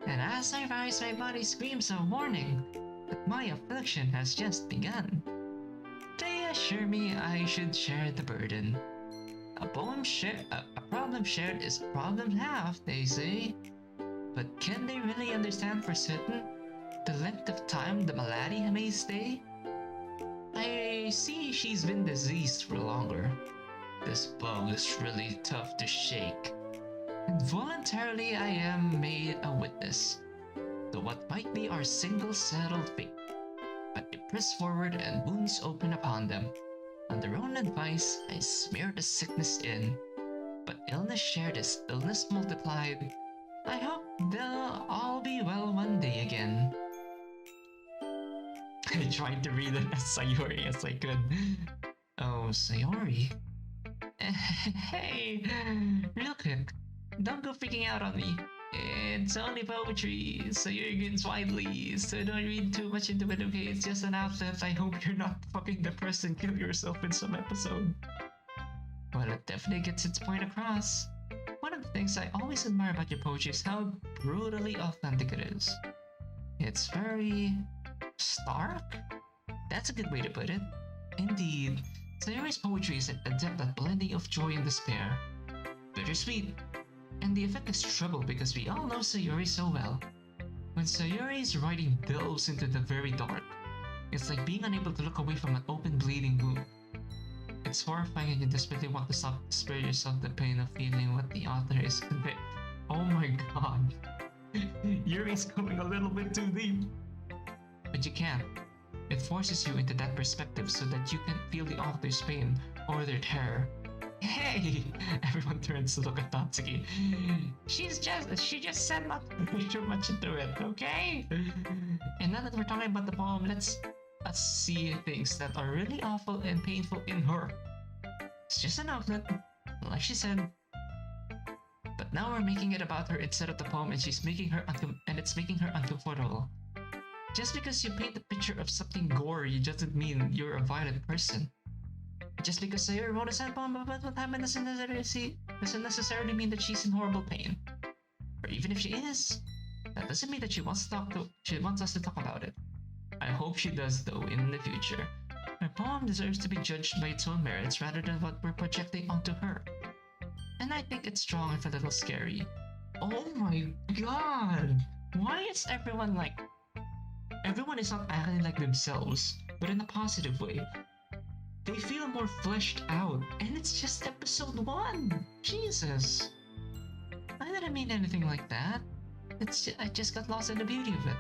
And as I rise, my body screams a warning that my affliction has just begun. They assure me I should share the burden. A problem shared is a problem halved, they say. But can they really understand for certain the length of time the malady may stay? I see she's been diseased for longer. This bug is really tough to shake. Involuntarily I am made a witness to what might be our single settled fate. But they press forward and wounds open upon them. On their own advice, I smear the sickness in. But illness shared is illness multiplied. I hope they'll all be well one day again. I tried to read it as Sayori as I could. Oh, Sayori? Hey, real quick, don't go freaking out on me. It's only poetry, Sayori grins widely, so don't read too much into it, okay? It's just an outlet. I hope you're not fucking depressed and kill yourself in some episode. Well, it definitely gets its point across. One of the things I always admire about your poetry is how brutally authentic it is. It's very stark? That's a good way to put it. Indeed, Sayori's poetry is adept at blending of joy and despair. Bittersweet. And the effect is treble because we all know Sayori so well. When Sayori's writing delves into the very dark, it's like being unable to look away from an open bleeding wound. It's horrifying and you desperately want to spare yourself the pain of feeling what the author is conveying. Oh my god. Yuri's going a little bit too deep. But you can't. It forces you into that perspective so that you can feel the author's pain or their terror. Hey! Everyone turns to look at Natsuki. She just said not to read too much into it, okay? And now that we're talking about the poem, let's see things that are really awful and painful in her. It's just an outlet, like she said. But now we're making it about her instead of the poem, and it's making her uncomfortable. Just because you paint a picture of something gory doesn't mean you're a violent person. Just because Sayori wrote a sad poem about what happened doesn't necessarily mean that she's in horrible pain. Or even if she is, that doesn't mean that she wants us to talk about it. I hope she does though in the future. Her poem deserves to be judged by its own merits rather than what we're projecting onto her. And I think it's strong if a little scary. Oh my god! Why is everyone like... Everyone is not acting like themselves, but in a positive way. They feel more fleshed out, and it's just episode 1! Jesus! I didn't mean anything like that. I just got lost in the beauty of it.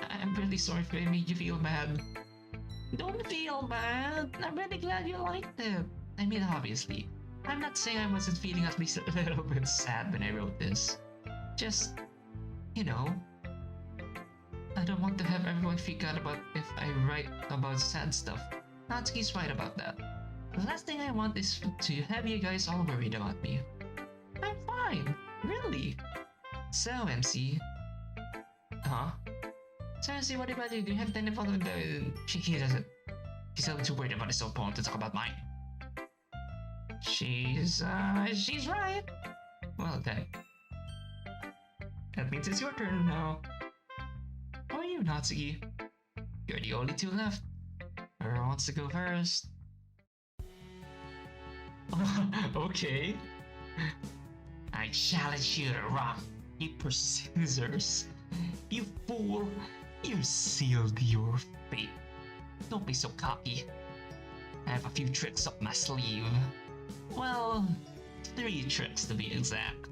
I'm really sorry if I made you feel bad. Don't feel bad. I'm really glad you liked it. I mean, obviously, I'm not saying I wasn't feeling at least a little bit sad when I wrote this. Just, you know, I don't want to have everyone freak out about if I write about sad stuff. Natsuki's right about that. The last thing I want is to have you guys all worried about me. I'm fine, really. So, MC. Huh? So, MC, what about you? Do you have any following the... He doesn't. He's only too worried about his own poem to talk about mine. She's right. Well then, that means it's your turn now. How are you, Natsuki? You're the only two left. Whoever wants to go first? Okay. I challenge you to rock, paper, scissors. You fool! You sealed your fate. Don't be so cocky. I have a few tricks up my sleeve. Well, 3 tricks to be exact.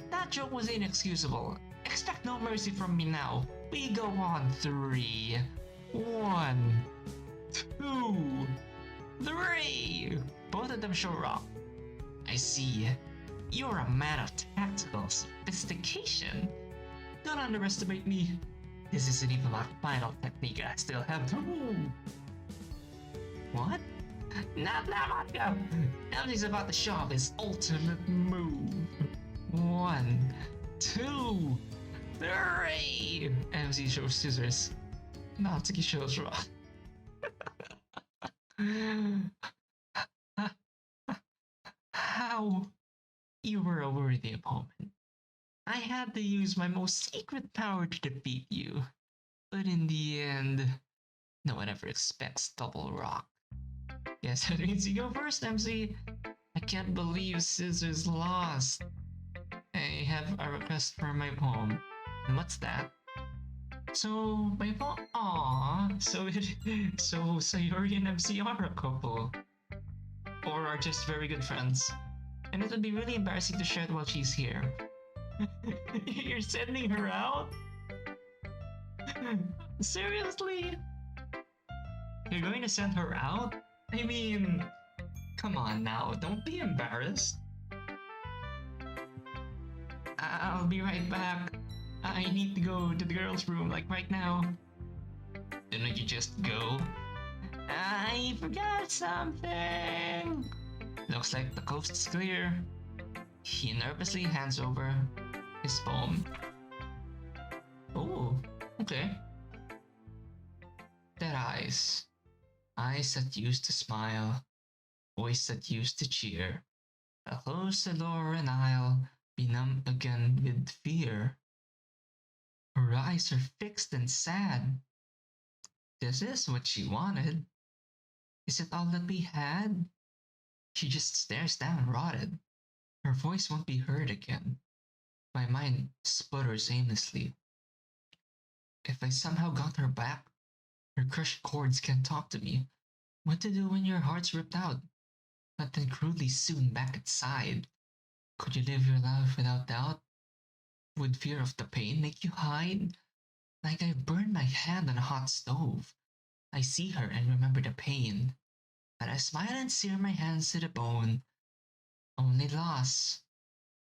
That joke was inexcusable. Expect no mercy from me now. We go on 3. 1, 2, 3. Both of them show rock. I see. You're a man of tactical sophistication. Don't underestimate me. This isn't even my final technique. I still have to. What? Not Monika! Ellie's about to show off his ultimate move. 1, 2, 3. MC shows scissors. Natsuki shows rock. How? You were a worthy opponent. I had to use my most secret power to defeat you. But in the end, no one ever expects double rock. Yes, that means you go first, MC. I can't believe Scissors lost. I have a request for my poem. And what's that? So, my poem. Aww. So Sayori and MC are a couple. Or are just very good friends. And it would be really embarrassing to share it while she's here. You're sending her out? Seriously? You're going to send her out? I mean, come on now, don't be embarrassed. I'll be right back. I need to go to the girls' room, like right now. Didn't you just go? I forgot something. Looks like the coast is clear. He nervously hands over his poem. Oh, okay. Dead eyes. Eyes that used to smile. Voice that used to cheer. A close door and I'll be numb again with fear. Her eyes are fixed and sad. This is what she wanted. Is it all that we had? She just stares down, rotted. Her voice won't be heard again. My mind sputters aimlessly. If I somehow got her back, her crushed chords can't talk to me. What to do when your heart's ripped out, but then crudely sewn back inside? Could you live your life without doubt? Would fear of the pain make you hide? Like I burned my hand on a hot stove. I see her and remember the pain. But I smile and sear my hands to the bone. Only loss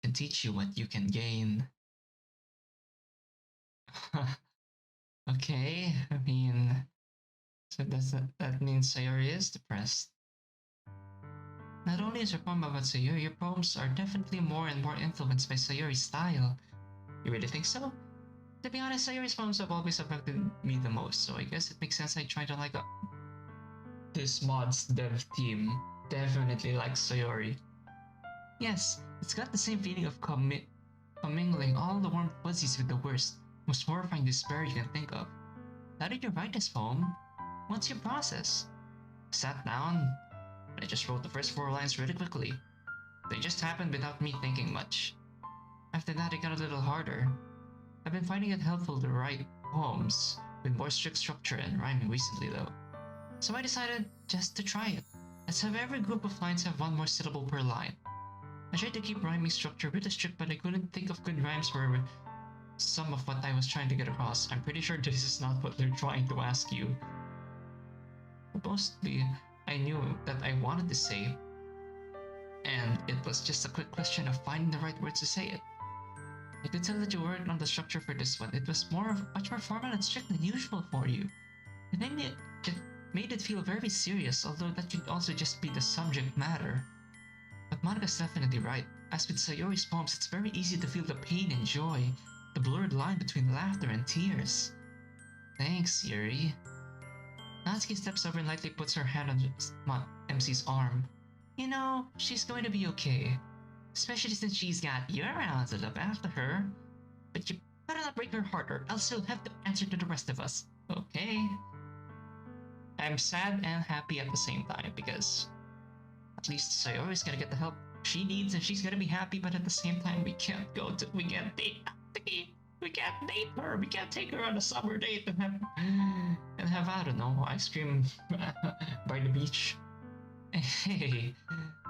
can teach you what you can gain. Okay, I mean, so that means Sayori is depressed. Not only is your poem about Sayori, your poems are definitely more and more influenced by Sayori's style. You really think so? To be honest, Sayori's poems have always affected me the most, so I guess it makes sense I try to like this mod's dev team definitely likes Sayori. Yes, it's got the same feeling of commingling all the warm fuzzies with the worst, most horrifying despair you can think of. How did you write this poem? What's your process? Sat down, I just wrote the first 4 lines really quickly. They just happened without me thinking much. After that, it got a little harder. I've been finding it helpful to write poems with more strict structure and rhyming recently though. So I decided just to try it. Let's have every group of lines have 1 more syllable per line. I tried to keep rhyming structure really strict, but I couldn't think of good rhymes for some of what I was trying to get across. I'm pretty sure this is not what they're trying to ask you. Mostly, I knew that I wanted to say, and it was just a quick question of finding the right words to say it. I could tell that you worked on the structure for this one. It was much more formal and strict than usual for you. It made it feel very serious, although that could also just be the subject matter. But Monika's definitely right. As with Sayori's poems, it's very easy to feel the pain and joy, the blurred line between laughter and tears. Thanks, Yuri. Natsuki steps over and lightly puts her hand on MC's arm. You know, she's going to be okay. Especially since she's got you around to look after her. But you better not break her heart or else you'll have to answer to the rest of us. Okay? I'm sad and happy at the same time because at least Sayori's gonna get the help she needs and she's gonna be happy, but at the same time we can't date Natsuki. We can't date her. We can't take her on a summer date and have I don't know, ice cream by the beach. Hey,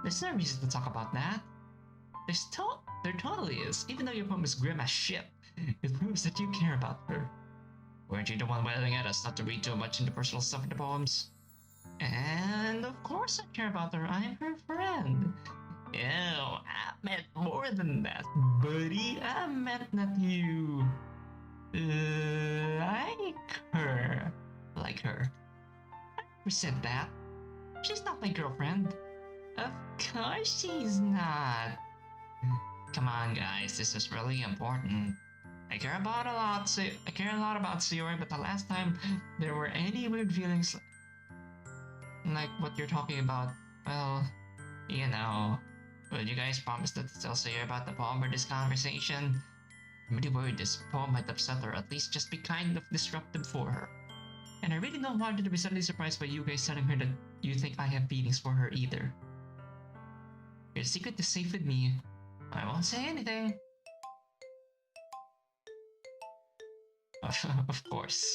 there's no reason to talk about that. There totally is. Even though your poem is grim as shit, it proves that you care about her. Weren't you the one wailing at us not to read too much into personal stuff in the poems? And of course I care about her. I'm her friend. Ew, I meant more than that, buddy. I meant that you like her. Like her. Who said that? She's not my girlfriend. Of course she's not. Come on, guys. This is really important. I care a lot about Sayori, but the last time there were any weird feelings like what you're talking about, well, you know. Will you guys promise to tell Sayori about the poem or this conversation? I'm really worried this poem might upset her, at least just be kind of disruptive for her. And I really don't want her to be suddenly surprised by you guys telling her that you think I have feelings for her either. Your secret is safe with me. I won't say anything. Of course.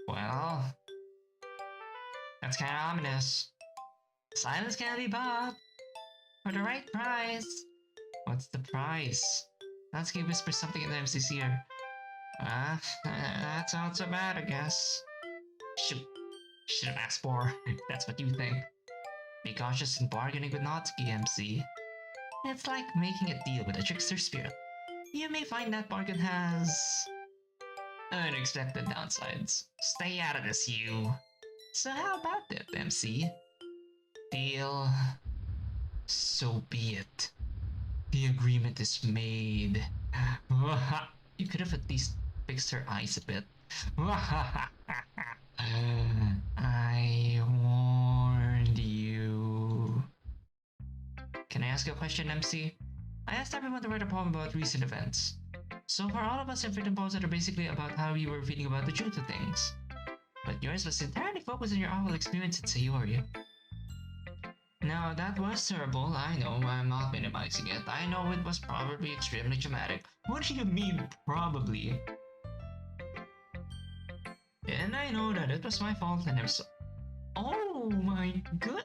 Well, that's kind of ominous. Silence can be bought for the right price. What's the price? Natsuki whispers something in the MC's ear. That sounds so bad, I guess. Should have asked more, if that's what you think. Be cautious in bargaining with Natsuki, MC. It's like making a deal with a trickster spirit. You may find that bargain has unexpected downsides. Stay out of this, you. So how about it, MC? Deal. So be it. The agreement is made. You could have at least fixed her eyes a bit. I warned you. Can I ask you a question, MC? I asked everyone to write a poem about recent events. So far, all of us have written poems that are basically about how we were feeling about the truth of things. But yours was entirely focused on your awful experience at Sayori. Now, that was terrible, I know, I'm not minimizing it. I know it was probably extremely traumatic. What do you mean, probably? And I know that it was my fault and I'm so... Oh my god!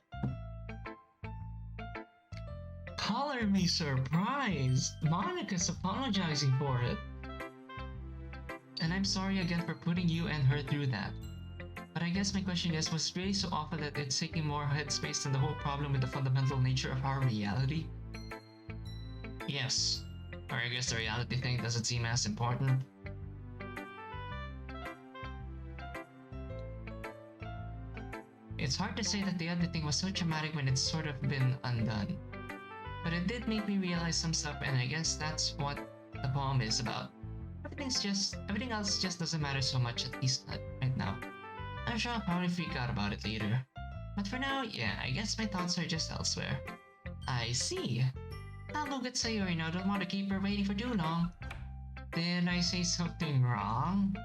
Color me surprised! Monika's apologizing for it. And I'm sorry again for putting you and her through that. But I guess my question is, was it really so awful that it's taking more headspace than the whole problem with the fundamental nature of our reality? Yes. Or I guess the reality thing doesn't seem as important. It's hard to say that the other thing was so traumatic when it's sort of been undone. But it did make me realize some stuff, and I guess that's what the poem is about. Everything else just doesn't matter so much, at least not right now. I'm sure I'll probably freak out about it later. But for now, yeah, I guess my thoughts are just elsewhere. I see. I'll go get Sayori now, don't want to keep her waiting for too long. Did I say something wrong?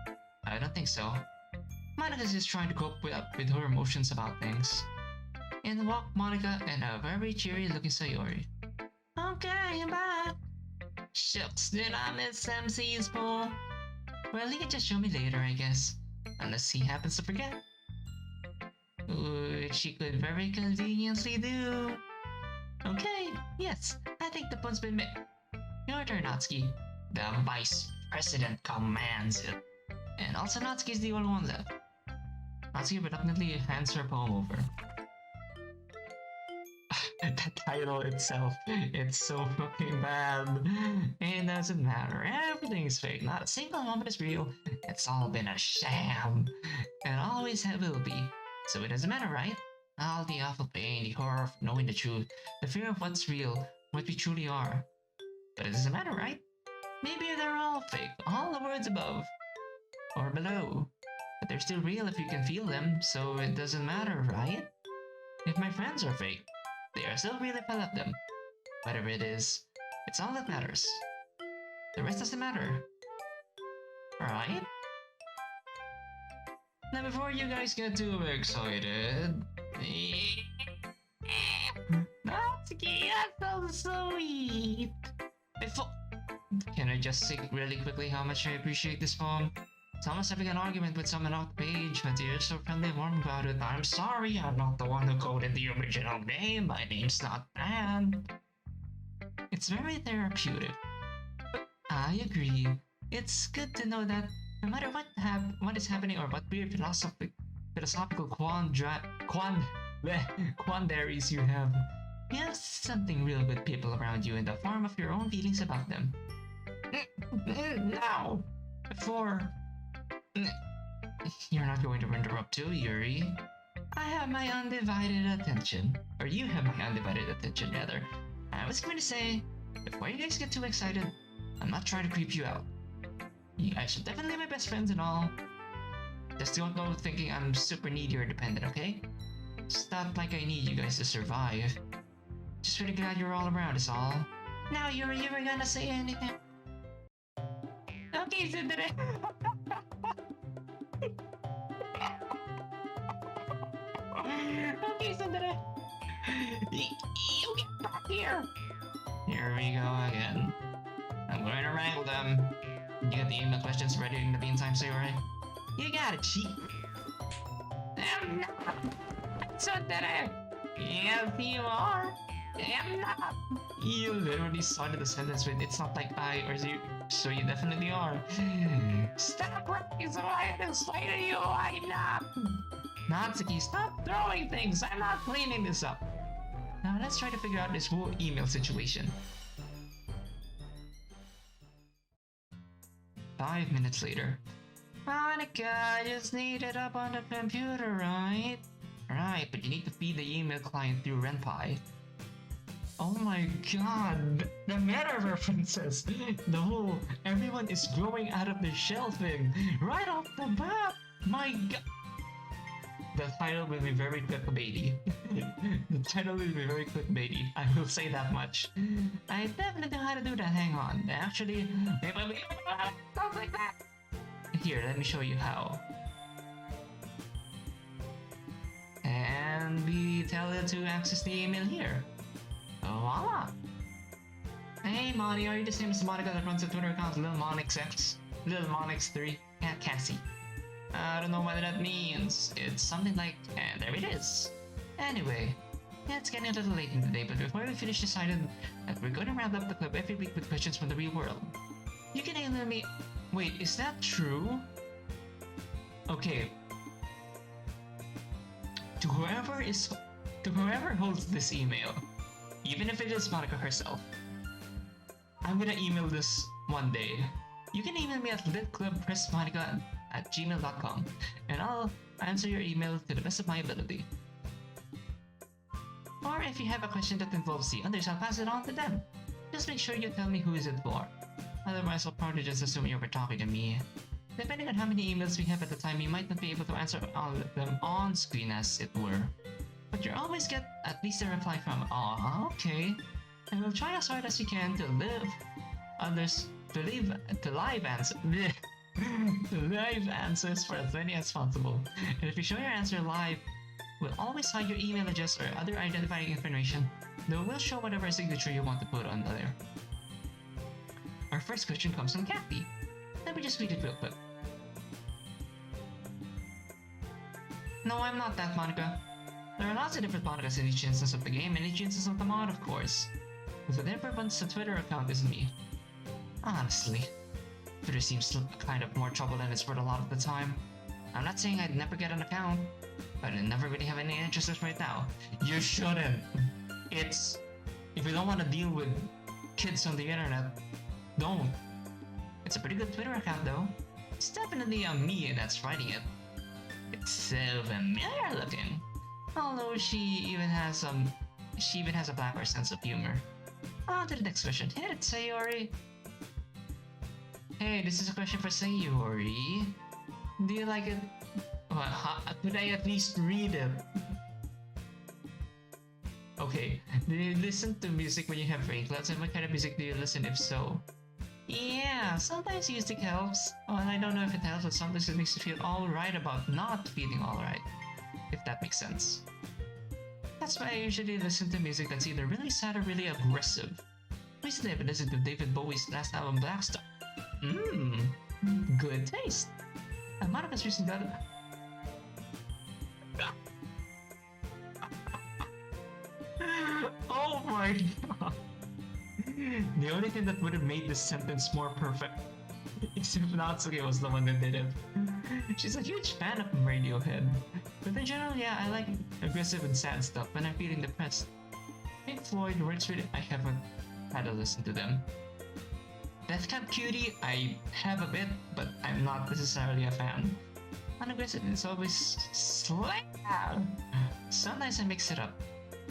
I don't think so. Monika's just trying to cope with her emotions about things. In walked Monika and a very cheery looking Sayori. Okay, I'm back. Shucks, did I miss MC's poem? Well, he can just show me later, I guess. Unless he happens to forget. Which he could very conveniently do. Okay, yes, I think the poem's been made. Your turn, Natsuki. The Vice President commands it. And also Natsuki's the only one left. Natsuki reluctantly hands her poem over. The title itself, it's so fucking bad. It doesn't matter, everything's fake, not a single moment is real. It's all been a sham, and always will be. So it doesn't matter, right? All the awful pain, the horror of knowing the truth, the fear of what's real, what we truly are. But it doesn't matter, right? Maybe they're all fake, all the words above, or below. But they're still real if you can feel them, so it doesn't matter, right? If my friends are fake, they are still real if I love them. Whatever it is, it's all that matters. The rest doesn't matter. Right? Now before you guys get too excited... Natsuki, that's so sweet! Can I just say really quickly how much I appreciate this poem? Someone's having an argument with someone off the page, but you're so friendly and warm about it. I'm sorry, I'm not the one who coded the original name. My name's not Dan. It's very therapeutic. But I agree. It's good to know that no matter what is happening or what weird philosophical quandaries you have something real with people around you in the form of your own feelings about them. Now, before... You're not going to interrupt too, Yuri. I have my undivided attention. Or you have my undivided attention, rather. I was going to say, before you guys get too excited, I'm not trying to creep you out. You guys are definitely my best friends and all. Just don't go thinking I'm super needy or dependent, okay? It's not like I need you guys to survive. Just really glad you're all around is all. Now, Yuri, you were gonna say anything? Okay, Sundere. Okay, Sundere. You get back here. Here we go again. I'm going to wrangle them. You got the email questions ready in the meantime, Sayori? You got it, cheat. I'm not. Sundere. Yes, you are. I'm not. You literally started the sentence with "it's not like I" or "you," so you definitely are. Stop running so I can explain to you I'm not. Natsuki, stop throwing things. I'm not cleaning this up. Now let's try to figure out this whole email situation. 5 minutes later. Monika, I just need it up on the computer, right? Right, but you need to feed the email client through RenPy. Oh my god, the meta references! The whole everyone is growing out of their shell thing right off the bat! My god! The title will be very clickbaity. The title will be very clickbaity, I will say that much. I definitely know how to do that, hang on. Actually, stuff like that! Here, let me show you how. And we tell it to access the email here. Voila! Hey Monty, are you the same as Monika that runs the Twitter account Lil Monix 3? Yeah, Cassie. I don't know what that means. It's something like, and there it is. Anyway, yeah, it's getting a little late in the day, but before we finish decided that we're going to round up the club every week with questions from the real world. You can email me. Wait, is that true? Okay. To whoever holds this email, even if it is Monika herself, I'm gonna email this one day. You can email me at litclubpressmonica@gmail.com and I'll answer your email to the best of my ability. Or if you have a question that involves the others, I'll pass it on to them. Just make sure you tell me who is it for. Otherwise, I'll probably just assume you were talking to me. Depending on how many emails we have at the time, you might not be able to answer all of them on screen as it were. But you always get at least a reply from, "Aw, okay." And we'll try as hard as we can to live live answers for as many as possible. And if you show your answer live, we'll always hide your email address or other identifying information, though we'll show whatever signature you want to put on there. Our first question comes from Kathy. Let me just read it real quick. No, I'm not that Monika. There are lots of different Monikas in each instance of the game and each instance of the mod, of course. But the difference once the Twitter account is me. Honestly, Twitter seems kind of more trouble than it's worth a lot of the time. I'm not saying I'd never get an account, but I never really have any interest right now. You shouldn't. If you don't want to deal with kids on the internet, don't. It's a pretty good Twitter account though. It's definitely a me that's writing it. It's so familiar looking. Although she even has a blacker sense of humor. On to the next question. Hit it, Sayori. Hey, this is a question for Sayori. Do you like it? Well, could I at least read it? Okay, do you listen to music when you have rain clouds, and what kind of music do you listen if so? Yeah, sometimes music helps. Oh, and I don't know if it helps, but sometimes it makes you feel alright about not feeling alright. If that makes sense. That's why I usually listen to music that's either really sad or really aggressive. Recently I've been listening to David Bowie's last album, Black Star. Mmm, good taste. And Monika's recently got... Oh my god. The only thing that would have made this sentence more perfect is if Natsuki was the one that did it. She's a huge fan of Radiohead. But in general, yeah, I like aggressive and sad stuff when I'm feeling depressed. Pink Floyd works really... I haven't had to listen to them. Death Cab Cutie, I have a bit, but I'm not necessarily a fan. Unaggressive is always Slayer. Sometimes I mix it up.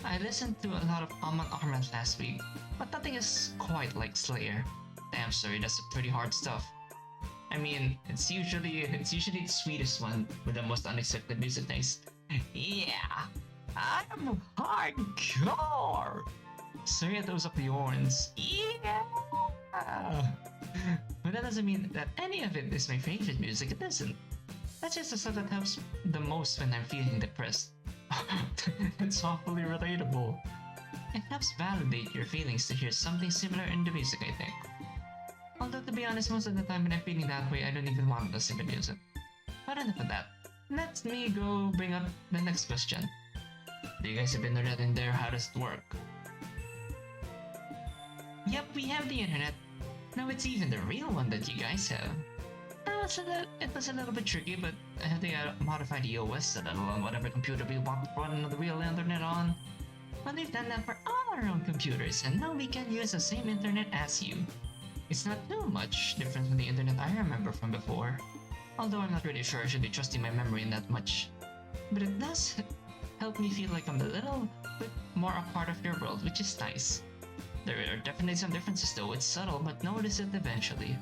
I listened to a lot of Amon Amarth last week, but nothing is quite like Slayer. Damn, sorry, that's pretty hard stuff. I mean, it's usually the sweetest one with the most unexpected music taste. Yeah, I'm hardcore. Sorry at those of the horns. Yeah. But that doesn't mean that any of it is my favorite music. It isn't. That's just the stuff that helps the most when I'm feeling depressed. It's awfully relatable. It helps validate your feelings to hear something similar in the music, I think. Although to be honest, most of the time when I'm feeling that way, I don't even want to listen to music. But enough of that. Let me go bring up the next question. Do you guys have internet in there? How does it work? Yep, we have the internet. No, it's even the real one that you guys have. It was a little bit tricky, but I had to modify the OS to let alone whatever computer we want to run the real internet on. But we've done that for all our own computers, and now we can use the same internet as you. It's not too much different from the internet I remember from before. Although I'm not really sure I should be trusting my memory in that much. But it does help me feel like I'm a little bit more a part of your world, which is nice. There are definitely some differences though, it's subtle, but notice it eventually.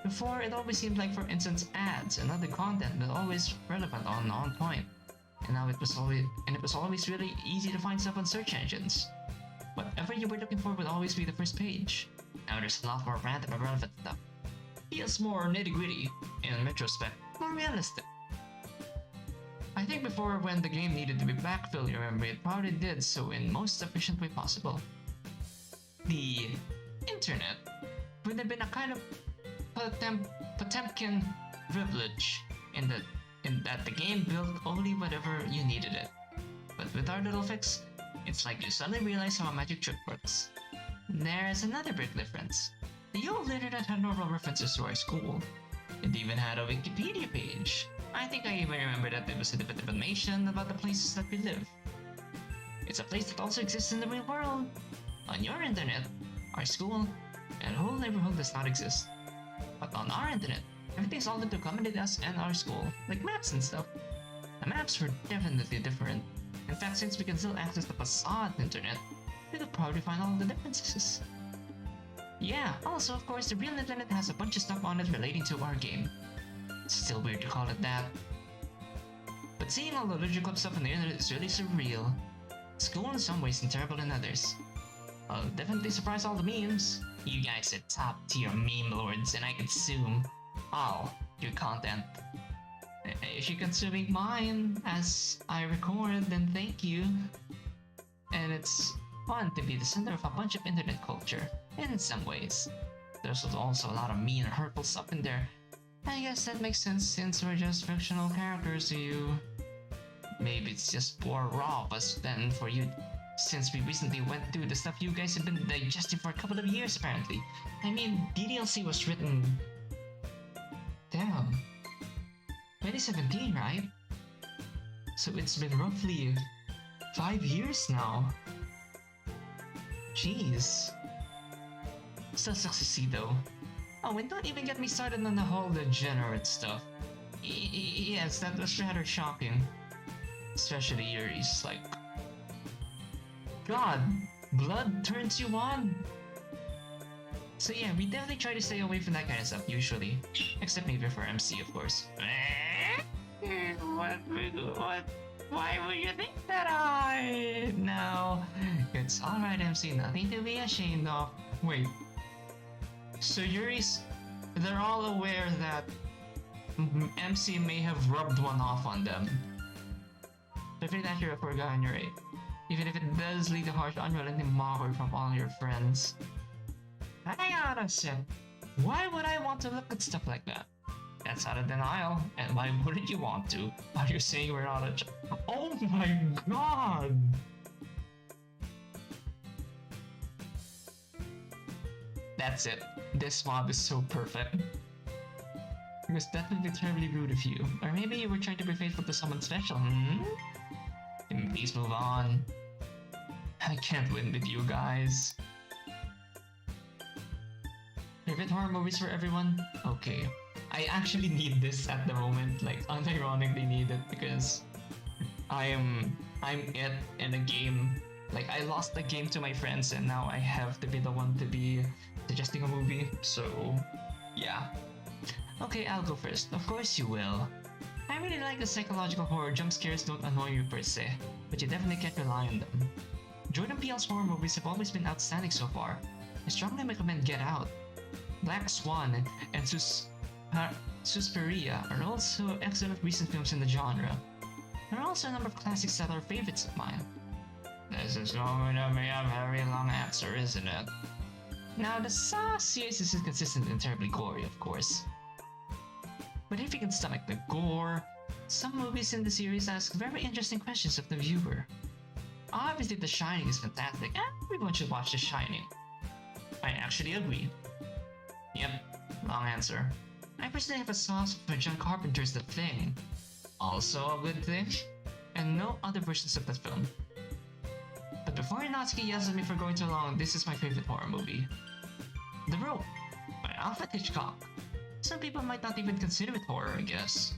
Before, it always seemed like, for instance, ads and other content was always relevant on point. And now it was always really easy to find stuff on search engines. Whatever you were looking for would always be the first page. Now there's a lot more random and relevant stuff. Feels more nitty-gritty, in retrospect, more realistic. I think before, when the game needed to be backfilled your memory, it probably did so in most efficient way possible. The internet would have been a kind of Potemkin privilege in that the game built only whatever you needed it. But with our little fix, it's like you suddenly realize how a magic trick works. There's another big difference. The old internet had no real references to our school. It even had a Wikipedia page. I think I even remember that there was a bit of information about the places that we live. It's a place that also exists in the real world. On your internet, our school, and whole neighborhood does not exist. But on our internet, everything's all to accommodate us and our school, like maps and stuff. The maps were definitely different. In fact, since we can still access the facade internet, we could probably find all the differences. Yeah, also of course the real internet has a bunch of stuff on it relating to our game. It's still weird to call it that. But seeing all the Literature Club stuff on the internet is really surreal. It's cool in some ways and terrible in others. I'll definitely surprise all the memes. You guys are top tier meme lords and I consume all your content. If you're consuming mine as I record, then thank you. And it's fun to be the center of a bunch of internet culture, in some ways. There's also a lot of mean and hurtful stuff in there. I guess that makes sense since we're just fictional characters to you. Maybe it's just more raw of us than for you, since we recently went through the stuff you guys have been digesting for a couple of years apparently. I mean, DDLC was written... Damn. 2017, right? So it's been roughly 5 years now. Jeez. Still sucks to see though. Oh, and don't even get me started on the whole degenerate stuff. Yes, that was rather shocking. Especially Yuri's, like... God, blood turns you on? So yeah, we definitely try to stay away from that kind of stuff, usually. Except maybe for MC, of course. What? Why would you think that I... No, it's alright, MC, nothing to be ashamed of. Wait, so Yuri's... They're all aware that MC may have rubbed one off on them. Definitely accurate for a guy on your age. Even if it does lead to harsh, unrelenting mockery from all your friends. Hang on a sec. Why would I want to look at stuff like that? That's out of denial, and why wouldn't you want to? Are you saying we're not a Oh my god! That's it. This mob is so perfect. It was definitely terribly rude of you. Or maybe you were trying to be faithful to someone special, hmm? Please move on. I can't win with you guys. Favorite horror movies for everyone? Okay. I actually need this at the moment, like unironically need it because I'm it in a game. Like I lost the game to my friends and now I have to be the one to be suggesting a movie, so yeah. Okay, I'll go first. Of course you will. I really like the psychological horror. Jump scares don't annoy you per se, but you definitely can't rely on them. Jordan Peele's horror movies have always been outstanding so far. I strongly recommend Get Out. Black Swan and Suspiria are also excellent recent films in the genre. There are also a number of classics that are favorites of mine. This is going to be a very long answer, isn't it? Now, the Saw series is inconsistent and terribly gory, of course. But if you can stomach the gore, some movies in the series ask very interesting questions of the viewer. Obviously, The Shining is fantastic, and everyone should watch The Shining. I actually agree. Yep, long answer. I personally have a sauce for John Carpenter's The Thing. Also a good thing, and no other versions of that film. But before Natsuki yells at me for going too long, this is my favorite horror movie. The Rope, by Alfred Hitchcock. Some people might not even consider it horror, I guess.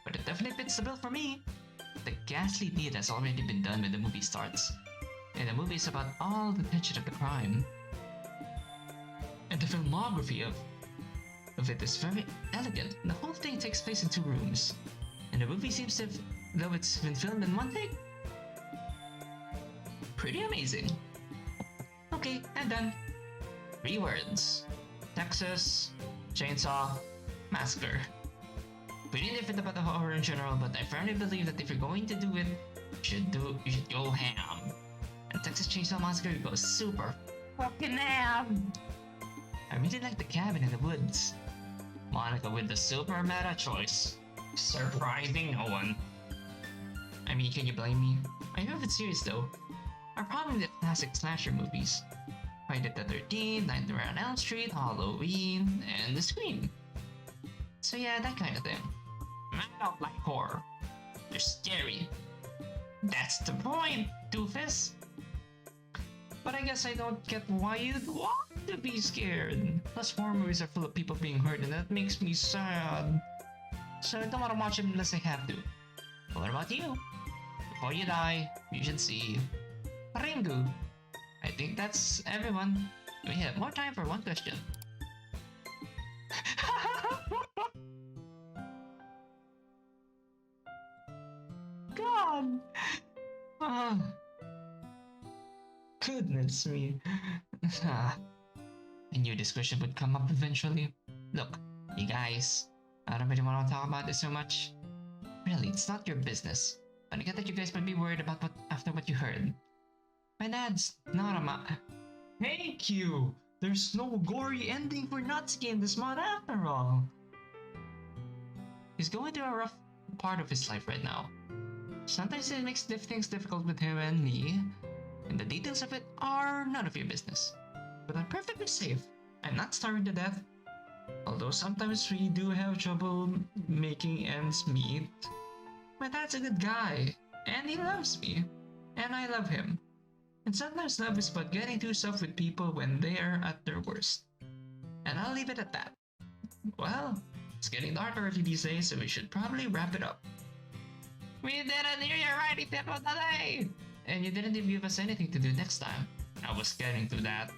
But it definitely fits the bill for me. The ghastly deed has already been done when the movie starts. And the movie is about all the tension of the crime. And the filmography of it is very elegant. The whole thing takes place in 2 rooms. And the movie seems to have, though it's been filmed in 1 take, pretty amazing. Okay, I'm done. 3 words. Texas Chainsaw Massacre. Pretty different about the horror in general, but I firmly believe that if you're going to do it, you should go ham. And Texas Chainsaw Massacre goes super fucking ham. I really like the cabin in the woods. Monika with the super meta choice. Surprising no one. I mean, can you blame me? My favorite series though are probably the classic slasher movies. Friday the 13th, Nightmare on Elm Street, Halloween, and The Scream. So yeah, that kind of thing. I don't like horror. They're scary. That's the point, doofus. But I guess I don't get why you'd want to be scared. Plus horror movies are full of people being hurt and that makes me sad. So I don't want to watch them unless I have to. But what about you? Before you die, you should see Ringu. I think that's everyone. We have more time for 1 question. God! Goodness me. I knew this question would come up eventually. Look, you guys, I don't really want to talk about this so much. Really, it's not your business. But I get that you guys might be worried about after what you heard. My dad's not a Thank you! There's no gory ending for Natsuki in this mod after all. He's going through a rough part of his life right now. Sometimes it makes things difficult with him and me, and the details of it are none of your business. But I'm perfectly safe. I'm not starving to death. Although sometimes we do have trouble making ends meet. My dad's a good guy, and he loves me, and I love him. And sometimes love is about getting too soft with people when they are at their worst. And I'll leave it at that. Well, it's getting dark already these days, so we should probably wrap it up. We did a New Year writing tip of the day! And you didn't even give us anything to do next time. I was getting to that.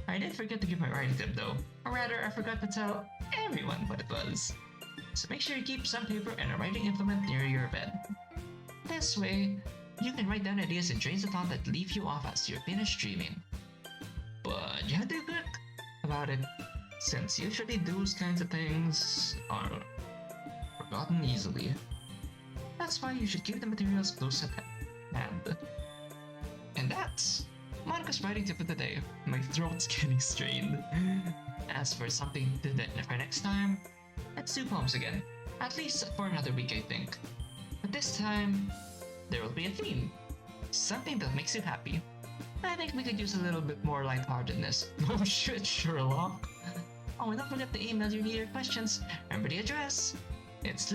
I did forget to give my writing tip though. Or rather, I forgot to tell everyone what it was. So make sure you keep some paper and a writing implement near your bed. This way, you can write down ideas and trains of thought that leave you off as you're finished dreaming. But you have to be quick about it, since usually those kinds of things are forgotten easily. That's why you should keep the materials close at hand. And that's Monika's writing tip for the day. My throat's getting strained. As for something to do for next time, let's do poems again. At least for another week, I think. But this time, there will be a theme. Something that makes you happy. I think we could use a little bit more lightheartedness. Oh shit, Sherlock. Oh, and don't forget to email your questions. Remember the address. It's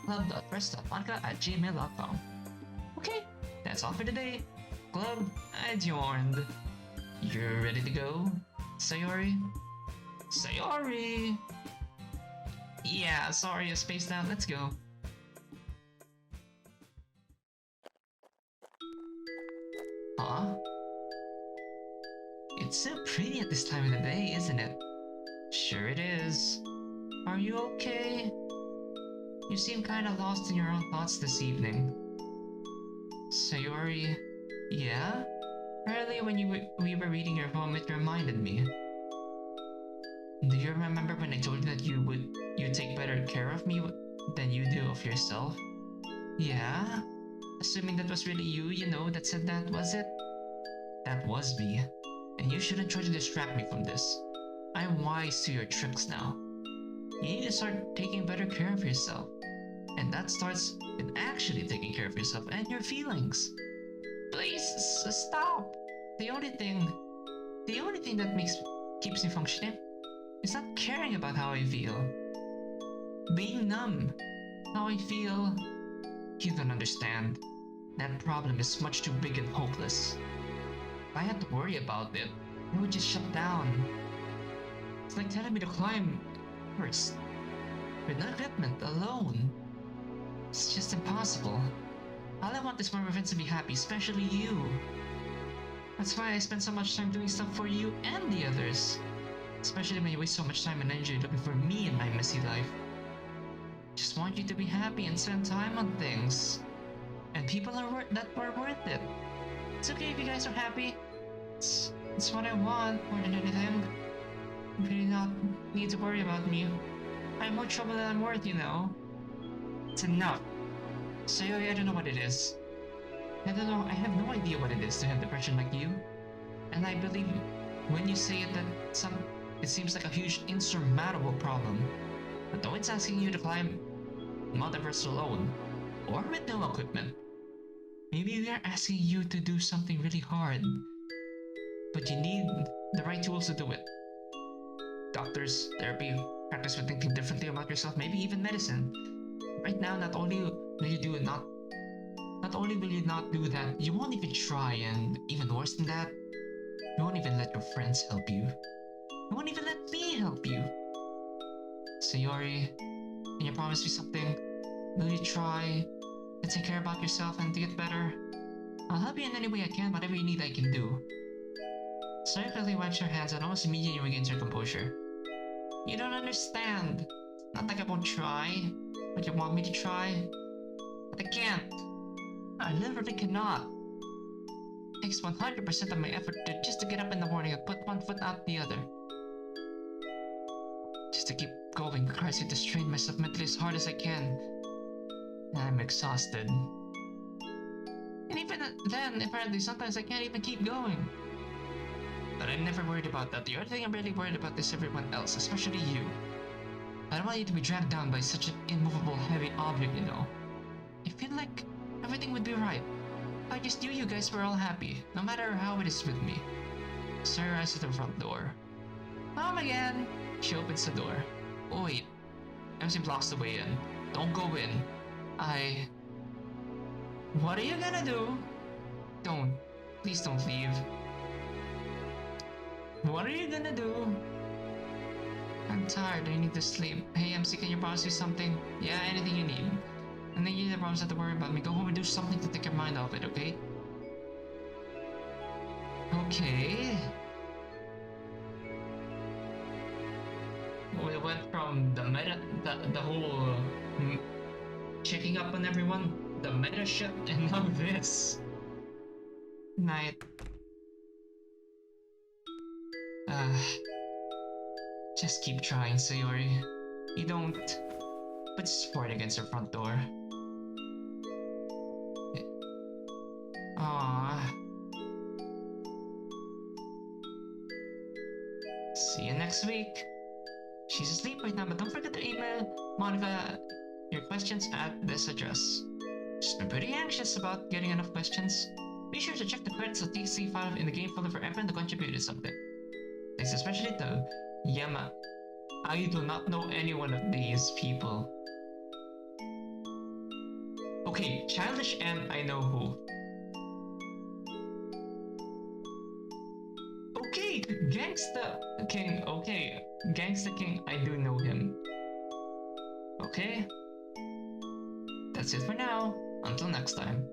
club.press.monica@gmail.com. Okay, that's all for today. Club adjourned. You're ready to go, Sayori? Sayori! Yeah, sorry, I spaced out. Let's go. Huh? It's so pretty at this time of the day, isn't it? Sure it is. Are you okay? You seem kinda lost in your own thoughts this evening. Sayori, yeah? Earlier when we were reading your poem, it reminded me. Do you remember when I told you that you'd take better care of me than you do of yourself? Yeah? Assuming that was really you, that said that, was it? That was me. And you shouldn't try to distract me from this. I'm wise to your tricks now. You need to start taking better care of yourself. And that starts with actually taking care of yourself and your feelings. Please, stop! The only thing that keeps me functioning is not caring about how I feel. Being numb. How I feel. You don't understand. That problem is much too big and hopeless. If I had to worry about it, I would just shut down. It's like telling me to climb first. With no equipment, alone. It's just impossible. All I want is for my friends to be happy, especially you. That's why I spend so much time doing stuff for you and the others. Especially when you waste so much time and energy looking for me in my messy life. Just want you to be happy and spend time on things. And people that are worth it. It's okay if you guys are happy. It's what I want more than anything. You really not need to worry about me. I'm more trouble than I'm worth, It's enough. Sayori, I don't know what it is. I have no idea what it is to have depression like you. And I believe when you say it that it seems like a huge insurmountable problem. But no one's asking you to climb Mount Everest alone, or with no equipment. Maybe we are asking you to do something really hard, but you need the right tools to do it. Doctors, therapy, practice with thinking differently about yourself, maybe even medicine. Right now, not only will you not do that, you won't even try, and even worse than that, you won't even let your friends help you. You won't even let me help you. Sayori, can you promise me something? Will you try to take care about yourself and to get better? I'll help you in any way I can, whatever you need I can do. Sayori quickly wipes her hands and almost immediately regains her composure. You don't understand. Not like I won't try, but you want me to try? But I can't. I literally cannot. It takes 100% of my effort just to get up in the morning and put one foot out the other. Just to keep going, I have to strain myself mentally as hard as I can. And I'm exhausted. And even then, apparently, sometimes I can't even keep going. But I'm never worried about that. The only thing I'm really worried about is everyone else, especially you. I don't want you to be dragged down by such an immovable, heavy object, I feel like everything would be right. I just knew you guys were all happy, no matter how it is with me. Sarah eyes at the front door. Mom again! She opens the door. Oh wait. MC blocks the way in. Don't go in. What are you gonna do? Don't. Please don't leave. What are you gonna do? I'm tired. I need to sleep. Hey MC, can you promise me something? Yeah, anything you need. And then you never promise not to worry about me. Go home and do something to take your mind off it, okay? Okay. We went from the whole checking up on everyone The meta ship and now this. Night. Uh, just keep trying, Sayori. You don't put support against her front door. Aww. See you next week. She's asleep right now, but don't forget to email Monika your questions at this address. She's been pretty anxious about getting enough questions. Be sure to check the credits of TC file in the game folder for everyone who contributed something. Thanks especially to Yama. I do not know any one of these people. Okay, Childish M, I know who. Okay, Gangsta King. Okay, Gangsta King, I do know him. Okay, that's it for now. Until next time.